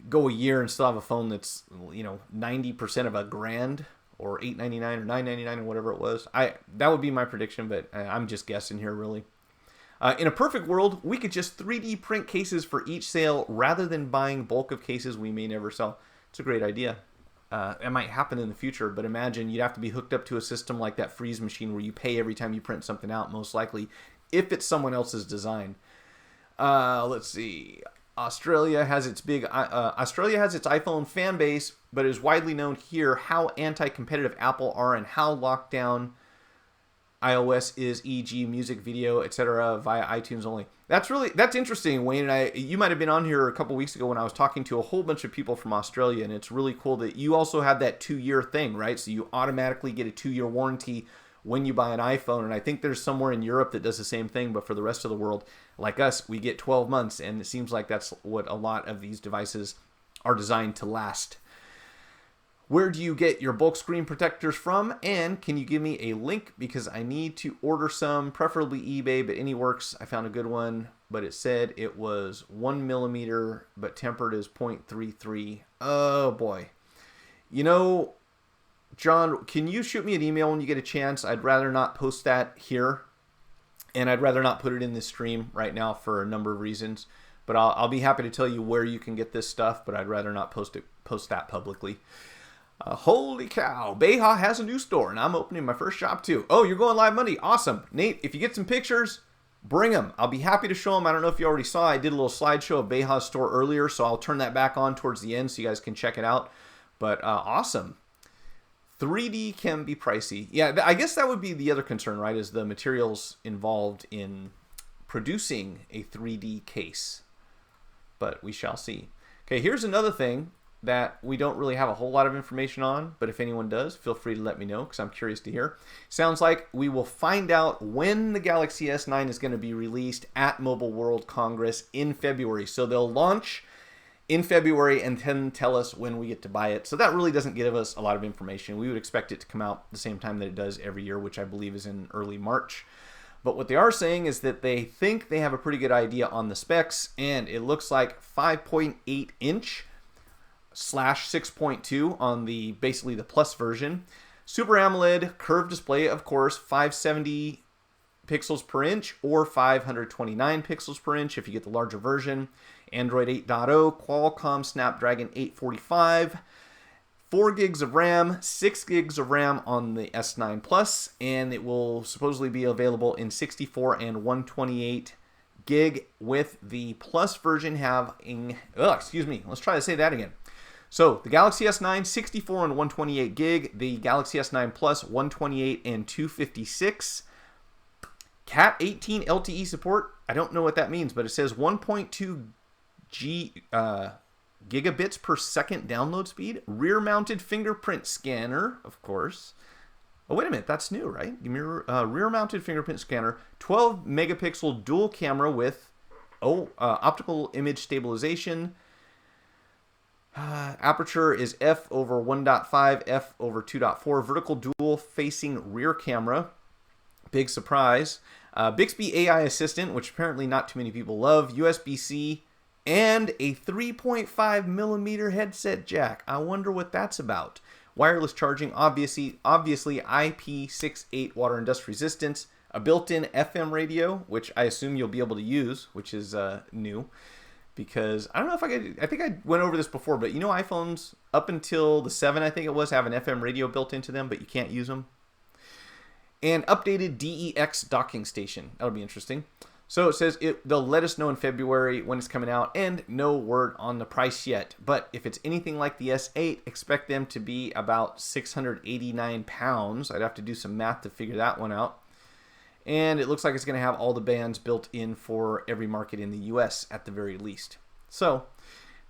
go a year and still have a phone that's 90% of $1,000 or $8.99 or $9.99 or whatever it was. That would be my prediction, but I'm just guessing here, really. In a perfect world, we could just 3D print cases for each sale rather than buying bulk of cases we may never sell. It's a great idea. It might happen in the future, but imagine you'd have to be hooked up to a system like that freeze machine where you pay every time you print something out, most likely, if it's someone else's design. Let's see. Australia has its iPhone fan base, but it is widely known here how anti-competitive Apple are and how locked down iOS is, e.g. music, video, etc. via iTunes only. That's interesting, Wayne. And you might have been on here a couple weeks ago when I was talking to a whole bunch of people from Australia, and it's really cool that you also have that 2-year thing, right? So you automatically get a 2-year warranty when you buy an iPhone, and I think there's somewhere in Europe that does the same thing, but for the rest of the world, like us, we get 12 months, and it seems like that's what a lot of these devices are designed to last. Where do you get your bulk screen protectors from? And can you give me a link? Because I need to order some, preferably eBay, but AnyWorks. I found a good one, but it said it was 1 millimeter, but tempered as 0.33. Oh boy. You know, John, can you shoot me an email when you get a chance? I'd rather not post that here, and I'd rather not put it in this stream right now for a number of reasons. But I'll be happy to tell you where you can get this stuff, but I'd rather not post that publicly. Holy cow, Beha has a new store, and I'm opening my first shop too. Oh, you're going live Monday. Awesome. Nate, if you get some pictures, bring them. I'll be happy to show them. I don't know if you already saw, I did a little slideshow of Beha's store earlier, so I'll turn that back on towards the end so you guys can check it out. But awesome. 3D can be pricey. Yeah, I guess that would be the other concern, right, is the materials involved in producing a 3D case. But we shall see. Okay, here's another thing that we don't really have a whole lot of information on, but if anyone does, feel free to let me know because I'm curious to hear. Sounds like we will find out when the Galaxy S9 is going to be released at Mobile World Congress in February. So they'll launch in February and then tell us when we get to buy it. So that really doesn't give us a lot of information. We would expect it to come out the same time that it does every year, which I believe is in early March. But what they are saying is that they think they have a pretty good idea on the specs, and it looks like 5.8 inch / 6.2 on the basically the plus version. Super AMOLED curved display, of course, 570 pixels per inch or 529 pixels per inch if you get the larger version. Android 8.0, Qualcomm Snapdragon 845, 4 gigs of RAM, 6 gigs of RAM on the S9 Plus, and it will supposedly be available in 64 and 128 gig with the Plus version having, let's try to say that again. So the Galaxy S9, 64 and 128 gig, the Galaxy S9 Plus, 128 and 256. Cat 18 LTE support, I don't know what that means, but it says 1.2 gigabits per second download speed. Rear-mounted fingerprint scanner, of course. Oh, wait a minute, that's new, right? Give me a rear-mounted fingerprint scanner. 12 megapixel dual camera with optical image stabilization. Aperture is f/1.5, f/2.4. Vertical dual-facing rear camera. Big surprise. Bixby AI Assistant, which apparently not too many people love. USB-C. And a 3.5 millimeter headset jack. I wonder what that's about. Wireless charging, obviously IP68 water and dust resistance. A built-in FM radio, which I assume you'll be able to use, which is new. Because I don't know if I think I went over this before, but you know iPhones up until the 7, I think it was, have an FM radio built into them, but you can't use them. And updated DEX docking station. That'll be interesting. So it says they'll let us know in February when it's coming out, and no word on the price yet. But if it's anything like the S8, expect them to be about 689 pounds. I'd have to do some math to figure that one out. And it looks like it's going to have all the bands built in for every market in the US at the very least. So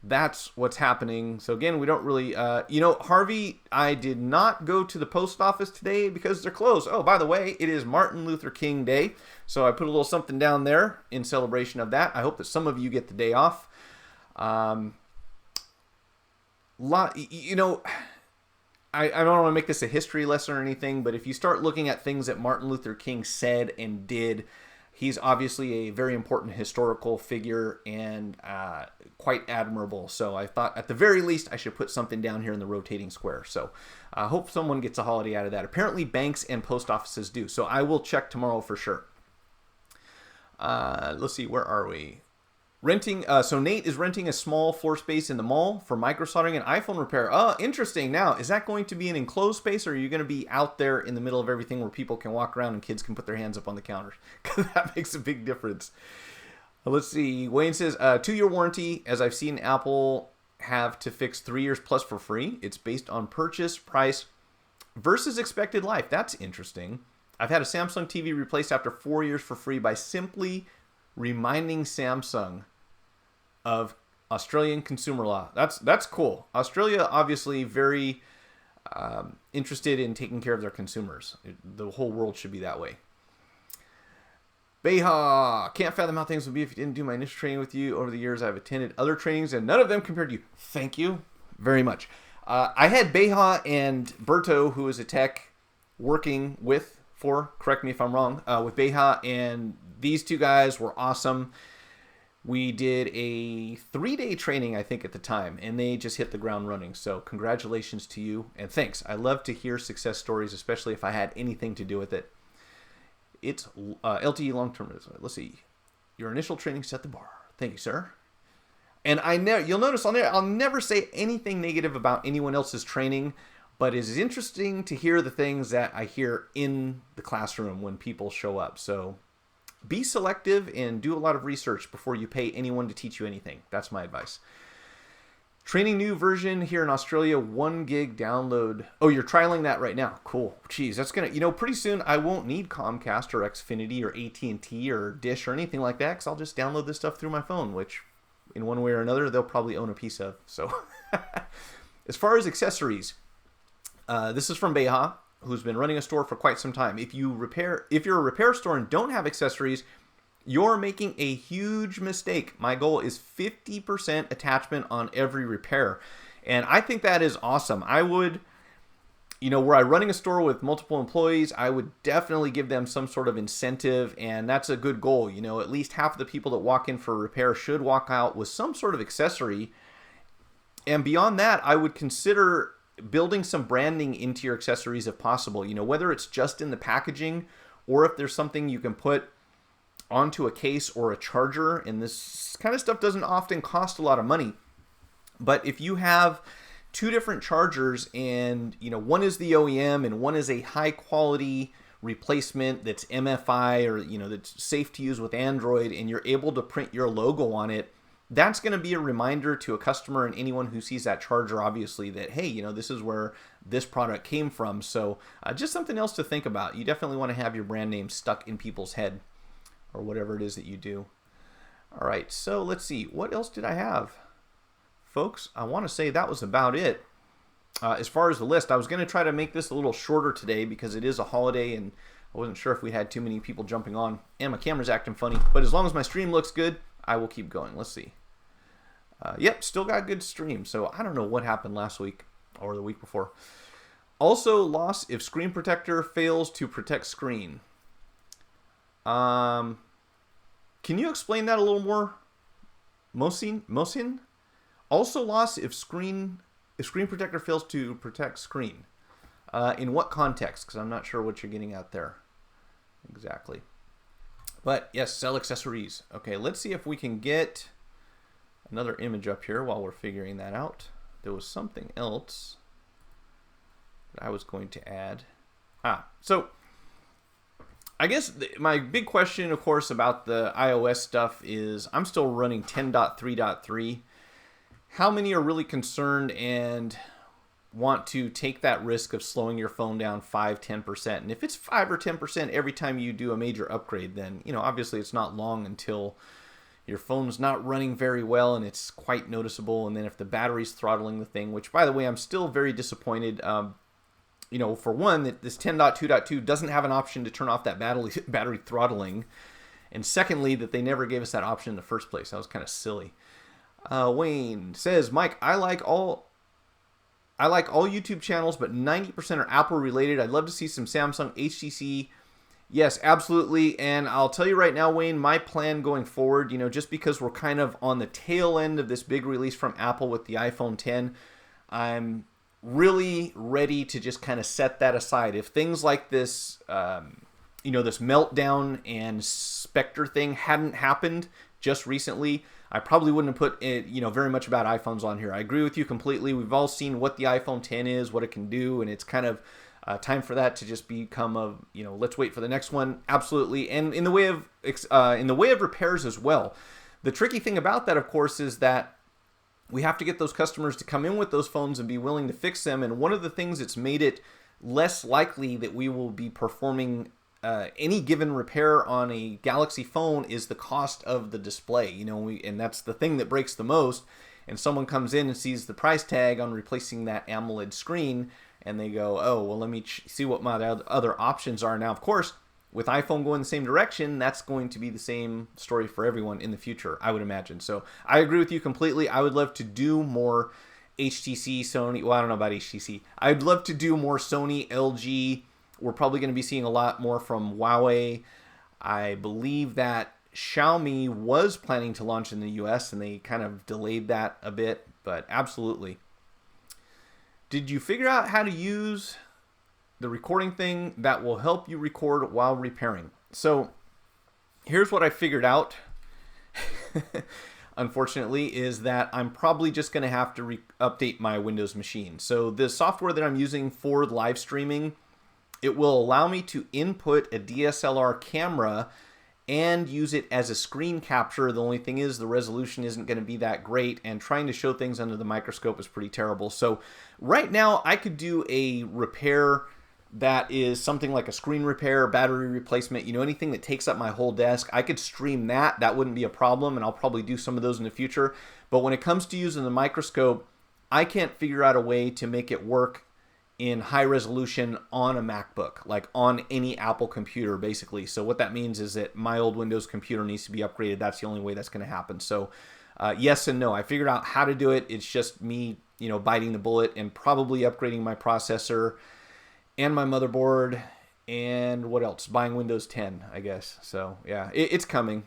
that's what's happening. So again, we don't really, Harvey, I did not go to the post office today because they're closed. Oh, by the way, it is Martin Luther King Day. So I put a little something down there in celebration of that. I hope that some of you get the day off. I don't want to make this a history lesson or anything, but if you start looking at things that Martin Luther King said and did, he's obviously a very important historical figure and quite admirable. So I thought at the very least I should put something down here in the rotating square. So I hope someone gets a holiday out of that. Apparently banks and post offices do. So I will check tomorrow for sure. Let's see, where are we? Renting. So Nate is renting a small floor space in the mall for micro soldering and iPhone repair. Oh, interesting. Now, is that going to be an enclosed space, or are you going to be out there in the middle of everything where people can walk around and kids can put their hands up on the counters? Because that makes a big difference. Let's see. Wayne says, 2-year warranty, as I've seen Apple have to fix 3 years plus for free. It's based on purchase price versus expected life. That's interesting. I've had a Samsung TV replaced after 4 years for free by simply reminding Samsung of Australian consumer law. That's cool. Australia obviously very interested in taking care of their consumers. The whole world should be that way. Beha, can't fathom how things would be if you didn't do my initial training with you. Over the years, I've attended other trainings and none of them compared to you. Thank you very much. I had Beha and Berto, who is a tech, working correct me if I'm wrong, with Beha, and these two guys were awesome. We did a 3-day training, I think, at the time, and they just hit the ground running. So congratulations to you, and thanks. I love to hear success stories, especially if I had anything to do with it. It's LTE long-term. Let's see. Your initial training set the bar. Thank you, sir. And you'll notice I'll never say anything negative about anyone else's training, but it is interesting to hear the things that I hear in the classroom when people show up. So be selective and do a lot of research before you pay anyone to teach you anything. That's my advice. Training new version here in Australia, 1 gig download. Oh, you're trialing that right now. Cool. Geez, that's going to, pretty soon I won't need Comcast or Xfinity or AT&T or Dish or anything like that, because I'll just download this stuff through my phone, which in one way or another, they'll probably own a piece of. So as far as accessories, this is from Beha, who's been running a store for quite some time. If you're a repair store and don't have accessories, you're making a huge mistake. My goal is 50% attachment on every repair. And I think that is awesome. I would, were I running a store with multiple employees, I would definitely give them some sort of incentive. And that's a good goal. At least half of the people that walk in for a repair should walk out with some sort of accessory. And beyond that, I would consider building some branding into your accessories if possible. Whether it's just in the packaging or if there's something you can put onto a case or a charger, and this kind of stuff doesn't often cost a lot of money. But if you have 2 different chargers and one is the OEM and one is a high quality replacement that's MFI or that's safe to use with Android, and you're able to print your logo on it, that's going to be a reminder to a customer and anyone who sees that charger, obviously, that, hey, this is where this product came from. So just something else to think about. You definitely want to have your brand name stuck in people's head, or whatever it is that you do. All right, so let's see. What else did I have? Folks, I want to say that was about it. As far as the list, I was going to try to make this a little shorter today because it is a holiday and I wasn't sure if we had too many people jumping on. And my camera's acting funny. But as long as my stream looks good, I will keep going. Let's see. Yep, still got good stream. So I don't know what happened last week or the week before. Also, loss if screen protector fails to protect screen. Can you explain that a little more, Mosin? Also loss if screen protector fails to protect screen. In what context? Because I'm not sure what you're getting at there exactly. But yes, sell accessories. Okay, let's see if we can get another image up here while we're figuring that out. There was something else that I was going to add. So I guess my big question, of course, about the iOS stuff is I'm still running 10.3.3. How many are really concerned and want to take that risk of slowing your phone down 5-10%? And if it's 5 or 10% every time you do a major upgrade, then obviously it's not long until your phone's not running very well and it's quite noticeable. And then if the battery's throttling the thing, which by the way, I'm still very disappointed. For one, that this 10.2.2 doesn't have an option to turn off that battery throttling. And secondly, that they never gave us that option in the first place. That was kind of silly. Wayne says, Mike, I like all YouTube channels, but 90% are Apple related. I'd love to see some Samsung, HTC, Yes, absolutely. And I'll tell you right now, Wayne, my plan going forward, just because we're kind of on the tail end of this big release from Apple with the iPhone 10, I'm really ready to just kind of set that aside. If things like this, this Meltdown and Spectre thing hadn't happened just recently, I probably wouldn't have put it, very much about iPhones on here. I agree with you completely. We've all seen what the iPhone 10 is, what it can do, and it's kind of time for that to just become let's wait for the next one. Absolutely. And in the way of repairs as well. The tricky thing about that, of course, is that we have to get those customers to come in with those phones and be willing to fix them. And one of the things that's made it less likely that we will be performing any given repair on a Galaxy phone is the cost of the display. And that's the thing that breaks the most. And someone comes in and sees the price tag on replacing that AMOLED screen, and they go, oh, well, let me see what my other options are. Now, of course, with iPhone going the same direction, that's going to be the same story for everyone in the future, I would imagine. So I agree with you completely. I would love to do more HTC, Sony. Well, I don't know about HTC. I'd love to do more Sony, LG. We're probably going to be seeing a lot more from Huawei. I believe that Xiaomi was planning to launch in the US, and they kind of delayed that a bit, but absolutely. Did you figure out how to use the recording thing that will help you record while repairing? So here's what I figured out, unfortunately, is that I'm probably just going to have to update my Windows machine. So the software that I'm using for live streaming, it will allow me to input a DSLR camera and use it as a screen capture. The only thing is the resolution isn't going to be that great, and trying to show things under the microscope is pretty terrible. So right now I could do a repair that is something like a screen repair, battery replacement, anything that takes up my whole desk. I could stream that. That wouldn't be a problem, and I'll probably do some of those in the future. But when it comes to using the microscope, I can't figure out a way to make it work in high resolution on a MacBook, like on any Apple computer, basically. So what that means is that my old Windows computer needs to be upgraded. That's the only way that's going to happen. So yes and no. I figured out how to do it. It's just me, biting the bullet and probably upgrading my processor and my motherboard and what else? Buying Windows 10, I guess. So yeah, it's coming.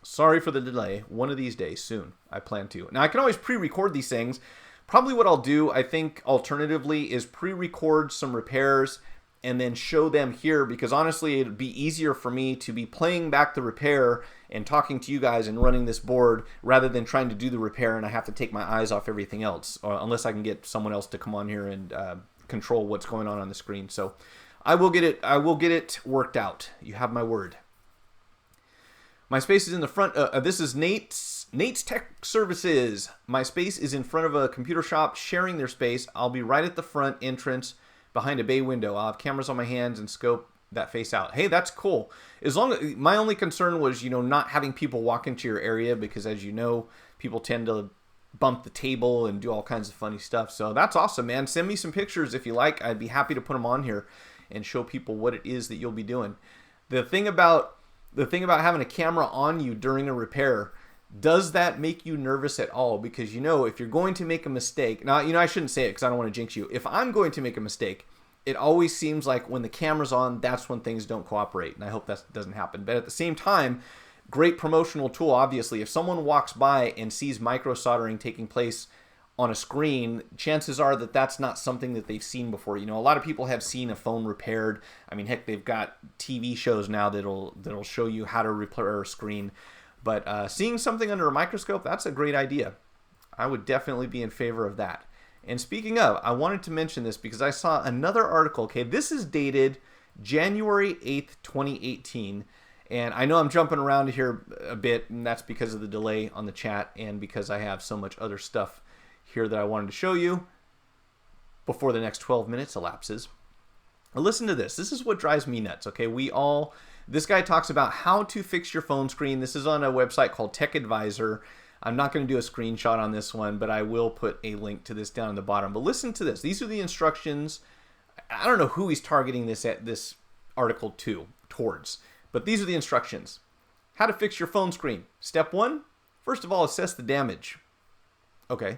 Sorry for the delay. One of these days, soon, I plan to. Now I can always pre-record these things. Probably what I'll do, I think, alternatively, is pre-record some repairs and then show them here, because honestly, it'd be easier for me to be playing back the repair and talking to you guys and running this board rather than trying to do the repair and I have to take my eyes off everything else, unless I can get someone else to come on here and control what's going on the screen. So I will get it worked out. You have my word. My space is in the front. This is Nate's Tech Services. My space is in front of a computer shop sharing their space. I'll be right at the front entrance behind a bay window. I'll have cameras on my hands and scope that face out. Hey, that's cool. As long as my only concern was, not having people walk into your area, because as you know, people tend to bump the table and do all kinds of funny stuff. So that's awesome, man. Send me some pictures if you like. I'd be happy to put them on here and show people what it is that you'll be doing. The thing about having a camera on you during a repair, does that make you nervous at all? Because if you're going to make a mistake, now I shouldn't say it because I don't want to jinx you. If I'm going to make a mistake, it always seems like when the camera's on, that's when things don't cooperate, and I hope that doesn't happen. But at the same time, great promotional tool, obviously. If someone walks by and sees micro soldering taking place on a screen, chances are that that's not something that they've seen before. A lot of people have seen a phone repaired. I mean, heck, they've got TV shows now that'll show you how to repair a screen. But seeing something under a microscope, that's a great idea. I would definitely be in favor of that. And speaking of, I wanted to mention this because I saw another article. Okay, this is dated January 8th, 2018. And I know I'm jumping around here a bit, and that's because of the delay on the chat and because I have so much other stuff here that I wanted to show you before the next 12 minutes elapses. Now listen to this. This is what drives me nuts, okay? This guy talks about how to fix your phone screen. This is on a website called Tech Advisor. I'm not going to do a screenshot on this one, but I will put a link to this down in the bottom. But listen to this. These are the instructions. I don't know who he's targeting this article towards, but these are the instructions. How to fix your phone screen. Step 1, first of all, assess the damage. Okay.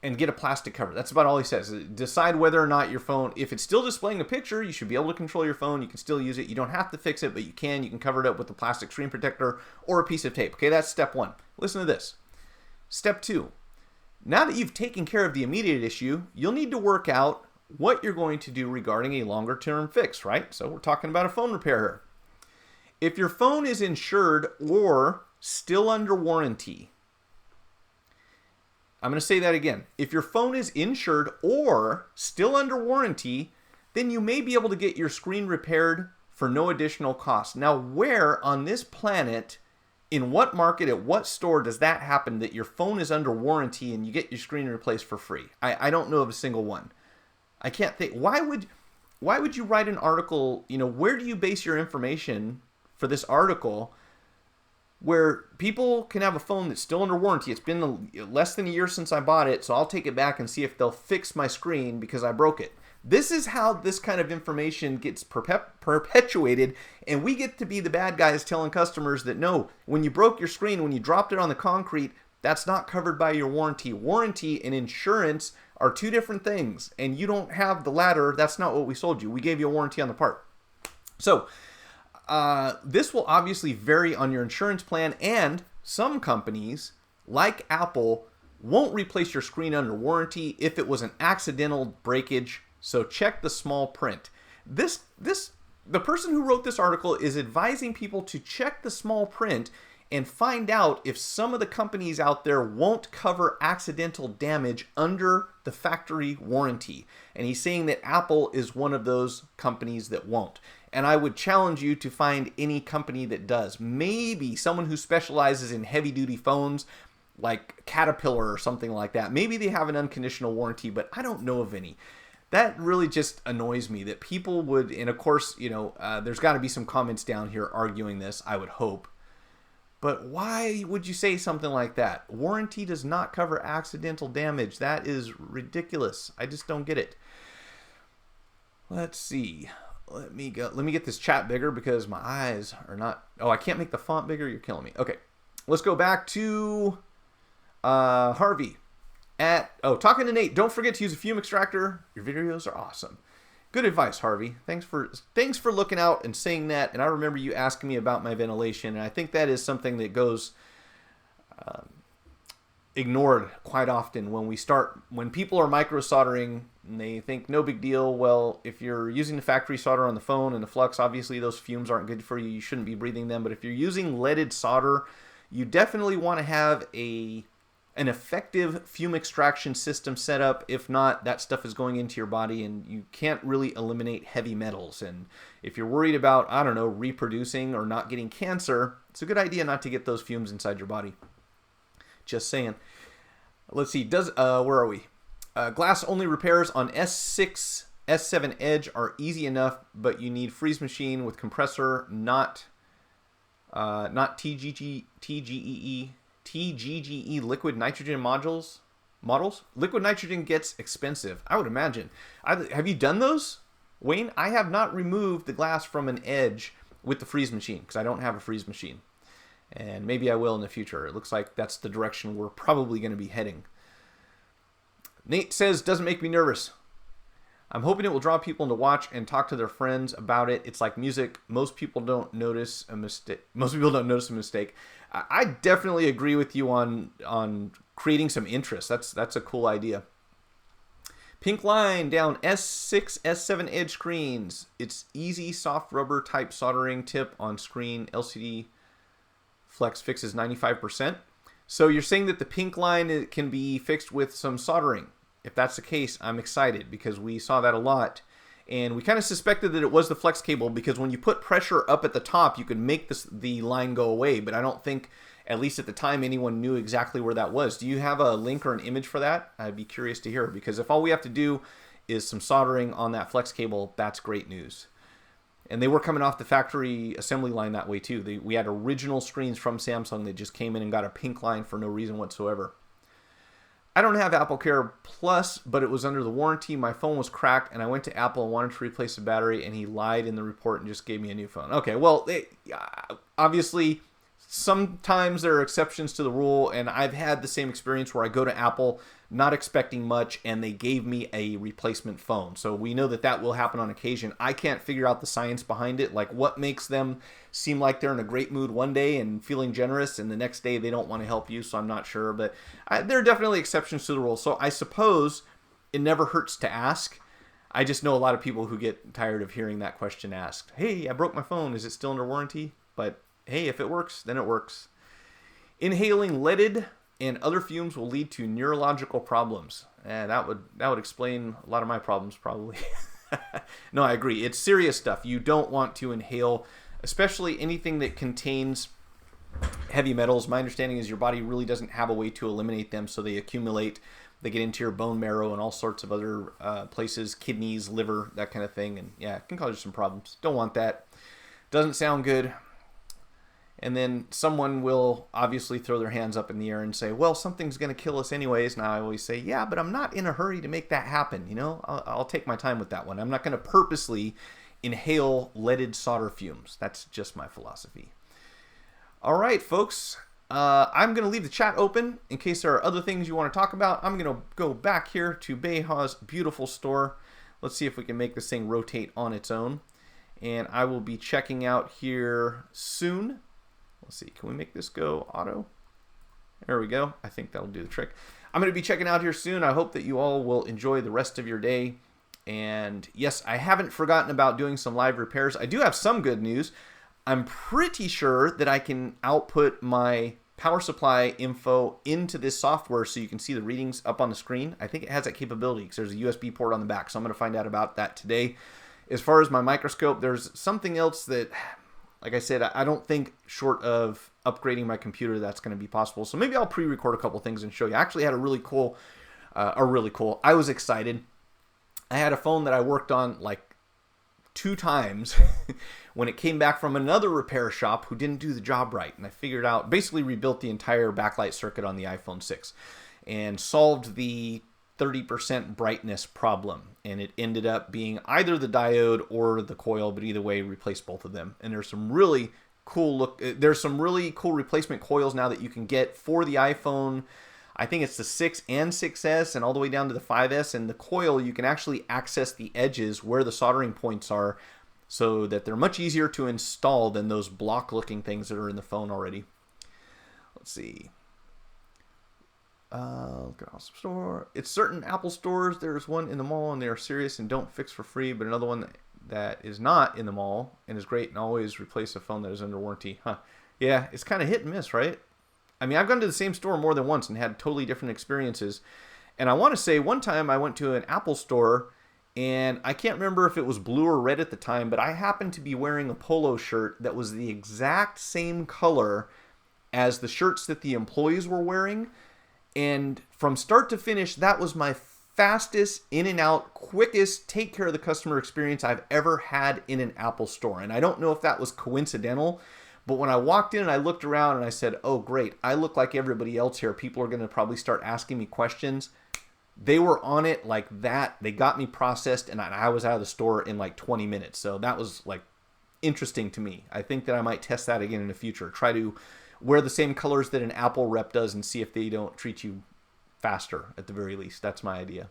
and get a plastic cover. That's about all he says. Decide whether or not your phone, if it's still displaying a picture, you should be able to control your phone. You can still use it. You don't have to fix it, but you can. You can cover it up with a plastic screen protector or a piece of tape. Okay, that's step one. Listen to this. Step two. Now that you've taken care of the immediate issue, you'll need to work out what you're going to do regarding a longer term fix, right? So we're talking about a phone repair here. If your phone is insured or still under warranty, I'm going to say that again. If your phone is insured or still under warranty, then you may be able to get your screen repaired for no additional cost. Now, where on this planet, in what market, at what store does that happen that your phone is under warranty and you get your screen replaced for free? I don't know of a single one. I can't think. Why would you write an article, where do you base your information for this article where people can have a phone that's still under warranty? It's been less than a year since I bought it, so I'll take it back and see if they'll fix my screen because I broke it. This is how this kind of information gets perpetuated, and we get to be the bad guys telling customers that no, when you broke your screen, when you dropped it on the concrete, that's not covered by your warranty. Warranty and insurance are two different things, and you don't have the latter. That's not what we sold you. We gave you a warranty on the part. So this will obviously vary on your insurance plan, and some companies, like Apple, won't replace your screen under warranty if it was an accidental breakage. So check the small print. The person who wrote this article is advising people to check the small print and find out if some of the companies out there won't cover accidental damage under the factory warranty. And he's saying that Apple is one of those companies that won't. And I would challenge you to find any company that does. Maybe someone who specializes in heavy-duty phones like Caterpillar or something like that. Maybe they have an unconditional warranty, but I don't know of any. That really just annoys me that people would, and of course, there's got to be some comments down here arguing this, I would hope. But why would you say something like that? Warranty does not cover accidental damage. That is ridiculous. I just don't get it. Let's see. Let me get this chat bigger because my eyes are not... Oh, I can't make the font bigger? You're killing me. Okay. Let's go back to Harvey. Talking to Nate. Don't forget to use a fume extractor. Your videos are awesome. Good advice, Harvey. Thanks for looking out and saying that. And I remember you asking me about my ventilation, and I think that is something that goes ignored quite often when people are micro soldering and they think no big deal. Well, if you're using the factory solder on the phone and the flux, obviously those fumes aren't good for you. You shouldn't be breathing them. But if you're using leaded solder, you definitely want to have an effective fume extraction system set up. If not, that stuff is going into your body and you can't really eliminate heavy metals. And if you're worried about, reproducing or not getting cancer, it's a good idea not to get those fumes inside your body. Just saying. Let's see. Where are we? Glass only repairs on S6, S7 Edge are easy enough, but you need freeze machine with compressor, not TGGE liquid nitrogen models. Liquid nitrogen gets expensive, I would imagine. Have you done those, Wayne? I have not removed the glass from an Edge with the freeze machine because I don't have a freeze machine. And maybe I will in the future. It looks like that's the direction we're probably going to be heading. Nate says, doesn't make me nervous. I'm hoping it will draw people into watch and talk to their friends about it. It's like music. Most people don't notice a mistake. I definitely agree with you on creating some interest. That's a cool idea. Pink line down S6, S7 Edge screens. It's easy soft rubber type soldering tip on screen. LCD flex fixes 95%. So you're saying that the pink line can be fixed with some soldering. If that's the case, I'm excited because we saw that a lot. And we kind of suspected that it was the flex cable because when you put pressure up at the top, you can make the line go away. But I don't think, at least at the time, anyone knew exactly where that was. Do you have a link or an image for that? I'd be curious to hear because if all we have to do is some soldering on that flex cable, that's great news. And they were coming off the factory assembly line that way too. We had original screens from Samsung that just came in and got a pink line for no reason whatsoever. I don't have Apple Care Plus, but it was under the warranty. My phone was cracked, and I went to Apple and wanted to replace the battery, and he lied in the report and just gave me a new phone. Okay, well, obviously, sometimes there are exceptions to the rule, and I've had the same experience where I go to Apple. not expecting much, and they gave me a replacement phone. So we know that that will happen on occasion. I can't figure out the science behind it, like what makes them seem like they're in a great mood one day and feeling generous, and the next day they don't want to help you, so I'm not sure. But there are definitely exceptions to the rule. So I suppose it never hurts to ask. I just know a lot of people who get tired of hearing that question asked. Hey, I broke my phone. Is it still under warranty? But hey, if it works, then it works. Inhaling leaded and other fumes will lead to neurological problems. That would explain a lot of my problems, probably. No, I agree. It's serious stuff. You don't want to inhale, especially anything that contains heavy metals. My understanding is your body really doesn't have a way to eliminate them, so they accumulate. They get into your bone marrow and all sorts of other places, kidneys, liver, that kind of thing. And yeah, it can cause you some problems. Don't want that. Doesn't sound good. And then someone will obviously throw their hands up in the air and say, well, something's going to kill us anyways. Now I always say, yeah, but I'm not in a hurry to make that happen. You know, I'll take my time with that one. I'm not going to purposely inhale leaded solder fumes. That's just my philosophy. All right, folks. I'm going to leave the chat open in case there are other things you want to talk about. I'm going to go back here to Beha's beautiful store. Let's see if we can make this thing rotate on its own. And I will be checking out here soon. Let's see, can we make this go auto? There we go. I think that'll do the trick. I'm going to be checking out here soon. I hope that you all will enjoy the rest of your day. And yes, I haven't forgotten about doing some live repairs. I do have some good news. I'm pretty sure that I can output my power supply info into this software so you can see the readings up on the screen. I think it has that capability because there's a USB port on the back. So I'm going to find out about that today. As far as my microscope, there's something else that, like I said, I don't think short of upgrading my computer that's going to be possible. So maybe I'll pre-record a couple things and show you. I actually had a really cool, I was excited. I had a phone that I worked on like 2 times when it came back from another repair shop who didn't do the job right. And I figured out, basically rebuilt the entire backlight circuit on the iPhone 6 and solved the 30% brightness problem. And it ended up being either the diode or the coil, but either way, replaced both of them. And there's some really cool replacement coils now that you can get for the iPhone. I think it's the 6 and 6S and all the way down to the 5S. And the coil, you can actually access the edges where the soldering points are so that they're much easier to install than those block-looking things that are in the phone already. Let's see. Look at Awesome Store. It's certain Apple stores. There's one in the mall and they are serious and don't fix for free, but another one that is not in the mall and is great and always replace a phone that is under warranty. Huh. Yeah, it's kind of hit and miss, right? I mean, I've gone to the same store more than once and had totally different experiences. And I want to say one time I went to an Apple store and I can't remember if it was blue or red at the time, but I happened to be wearing a polo shirt that was the exact same color as the shirts that the employees were wearing. And from start to finish, that was my fastest in and out, quickest take care of the customer experience I've ever had in an Apple store. And I don't know if that was coincidental, but when I walked in and I looked around and I said, oh, great, I look like everybody else here. People are going to probably start asking me questions. They were on it like that. They got me processed and I was out of the store in like 20 minutes. So that was like interesting to me. I think that I might test that again in the future. Try to wear the same colors that an Apple rep does and see if they don't treat you faster at the very least. That's my idea.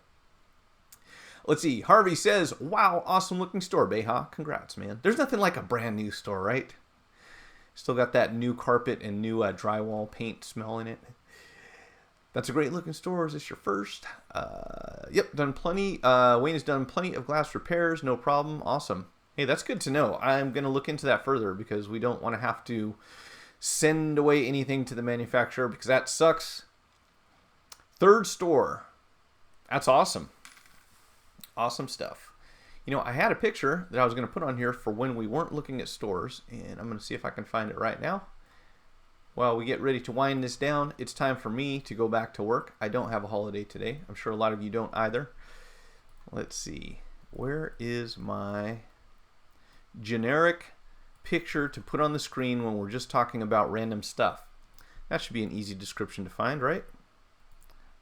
Let's see. Harvey says, wow, awesome looking store, Beha. Congrats, man. There's nothing like a brand new store, right? Still got that new carpet and new drywall paint smell in it. That's a great looking store. Is this your first? Yep, done plenty. Wayne has done plenty of glass repairs. No problem. Awesome. Hey, that's good to know. I'm going to look into that further because we don't want to have to send away anything to the manufacturer because that sucks. Third store. That's awesome. Awesome stuff. You know, I had a picture that I was going to put on here for when we weren't looking at stores, and I'm going to see if I can find it right now. While we get ready to wind this down, it's time for me to go back to work. I don't have a holiday today. I'm sure a lot of you don't either. Let's see. Where is my generic picture to put on the screen when we're just talking about random stuff? That should be an easy description to find, right?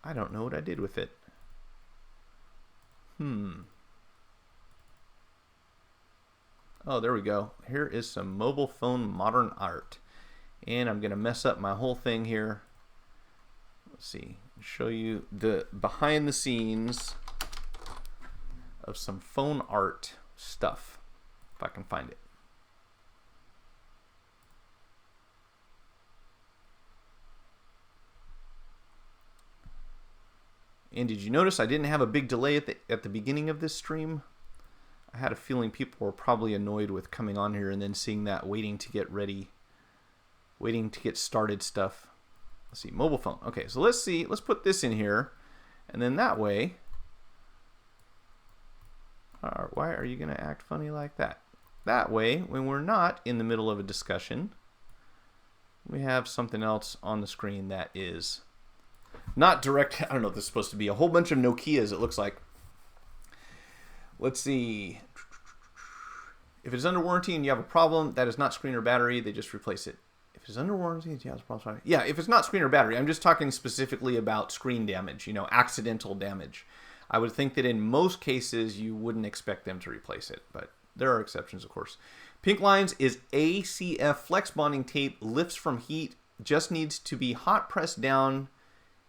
I don't know what I did with it. Oh, there we go. Here is some mobile phone modern art. And I'm going to mess up my whole thing here. Let's see. show you the behind the scenes of some phone art stuff, if I can find it. And did you notice I didn't have a big delay at the beginning of this stream? I had a feeling people were probably annoyed with coming on here and then seeing that waiting to get ready, waiting to get started stuff. Let's see, mobile phone. Okay, so let's see, let's put this in here, and then that way, why are you gonna act funny like that? That way, when we're not in the middle of a discussion, we have something else on the screen that is not direct. I don't know if this is supposed to be a whole bunch of Nokias, it looks like. Let's see. If it's under warranty and you have a problem, that is not screen or battery, they just replace it. If it's under warranty and you have a problem, yeah, if it's not screen or battery, I'm just talking specifically about screen damage, you know, accidental damage. I would think that in most cases you wouldn't expect them to replace it, but there are exceptions, of course. Pink lines is ACF flex bonding tape, lifts from heat, just needs to be hot pressed down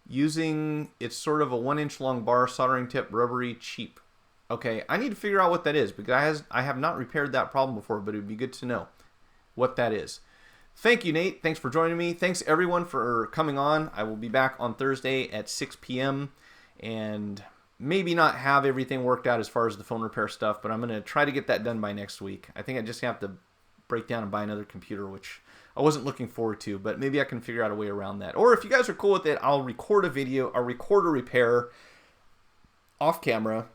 using, it's sort of a 1-inch long bar, soldering tip, rubbery, cheap. Okay, I need to figure out what that is because I have not repaired that problem before, but it would be good to know what that is. Thank you, Nate. Thanks for joining me. Thanks, everyone, for coming on. I will be back on Thursday at 6 p.m. and maybe not have everything worked out as far as the phone repair stuff, but I'm going to try to get that done by next week. I think I just have to break down and buy another computer, which I wasn't looking forward to, but maybe I can figure out a way around that. Or if you guys are cool with it, I'll record a video, I'll record a repair off camera,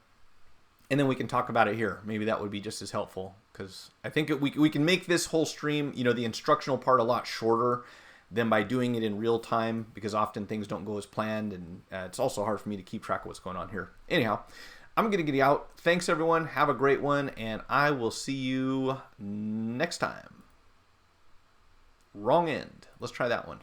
and then we can talk about it here. Maybe that would be just as helpful because I think we can make this whole stream, you know, the instructional part a lot shorter than by doing it in real time because often things don't go as planned and it's also hard for me to keep track of what's going on here. Anyhow, I'm going to get out. Thanks, everyone. Have a great one, and I will see you next time. Wrong end. Let's try that one.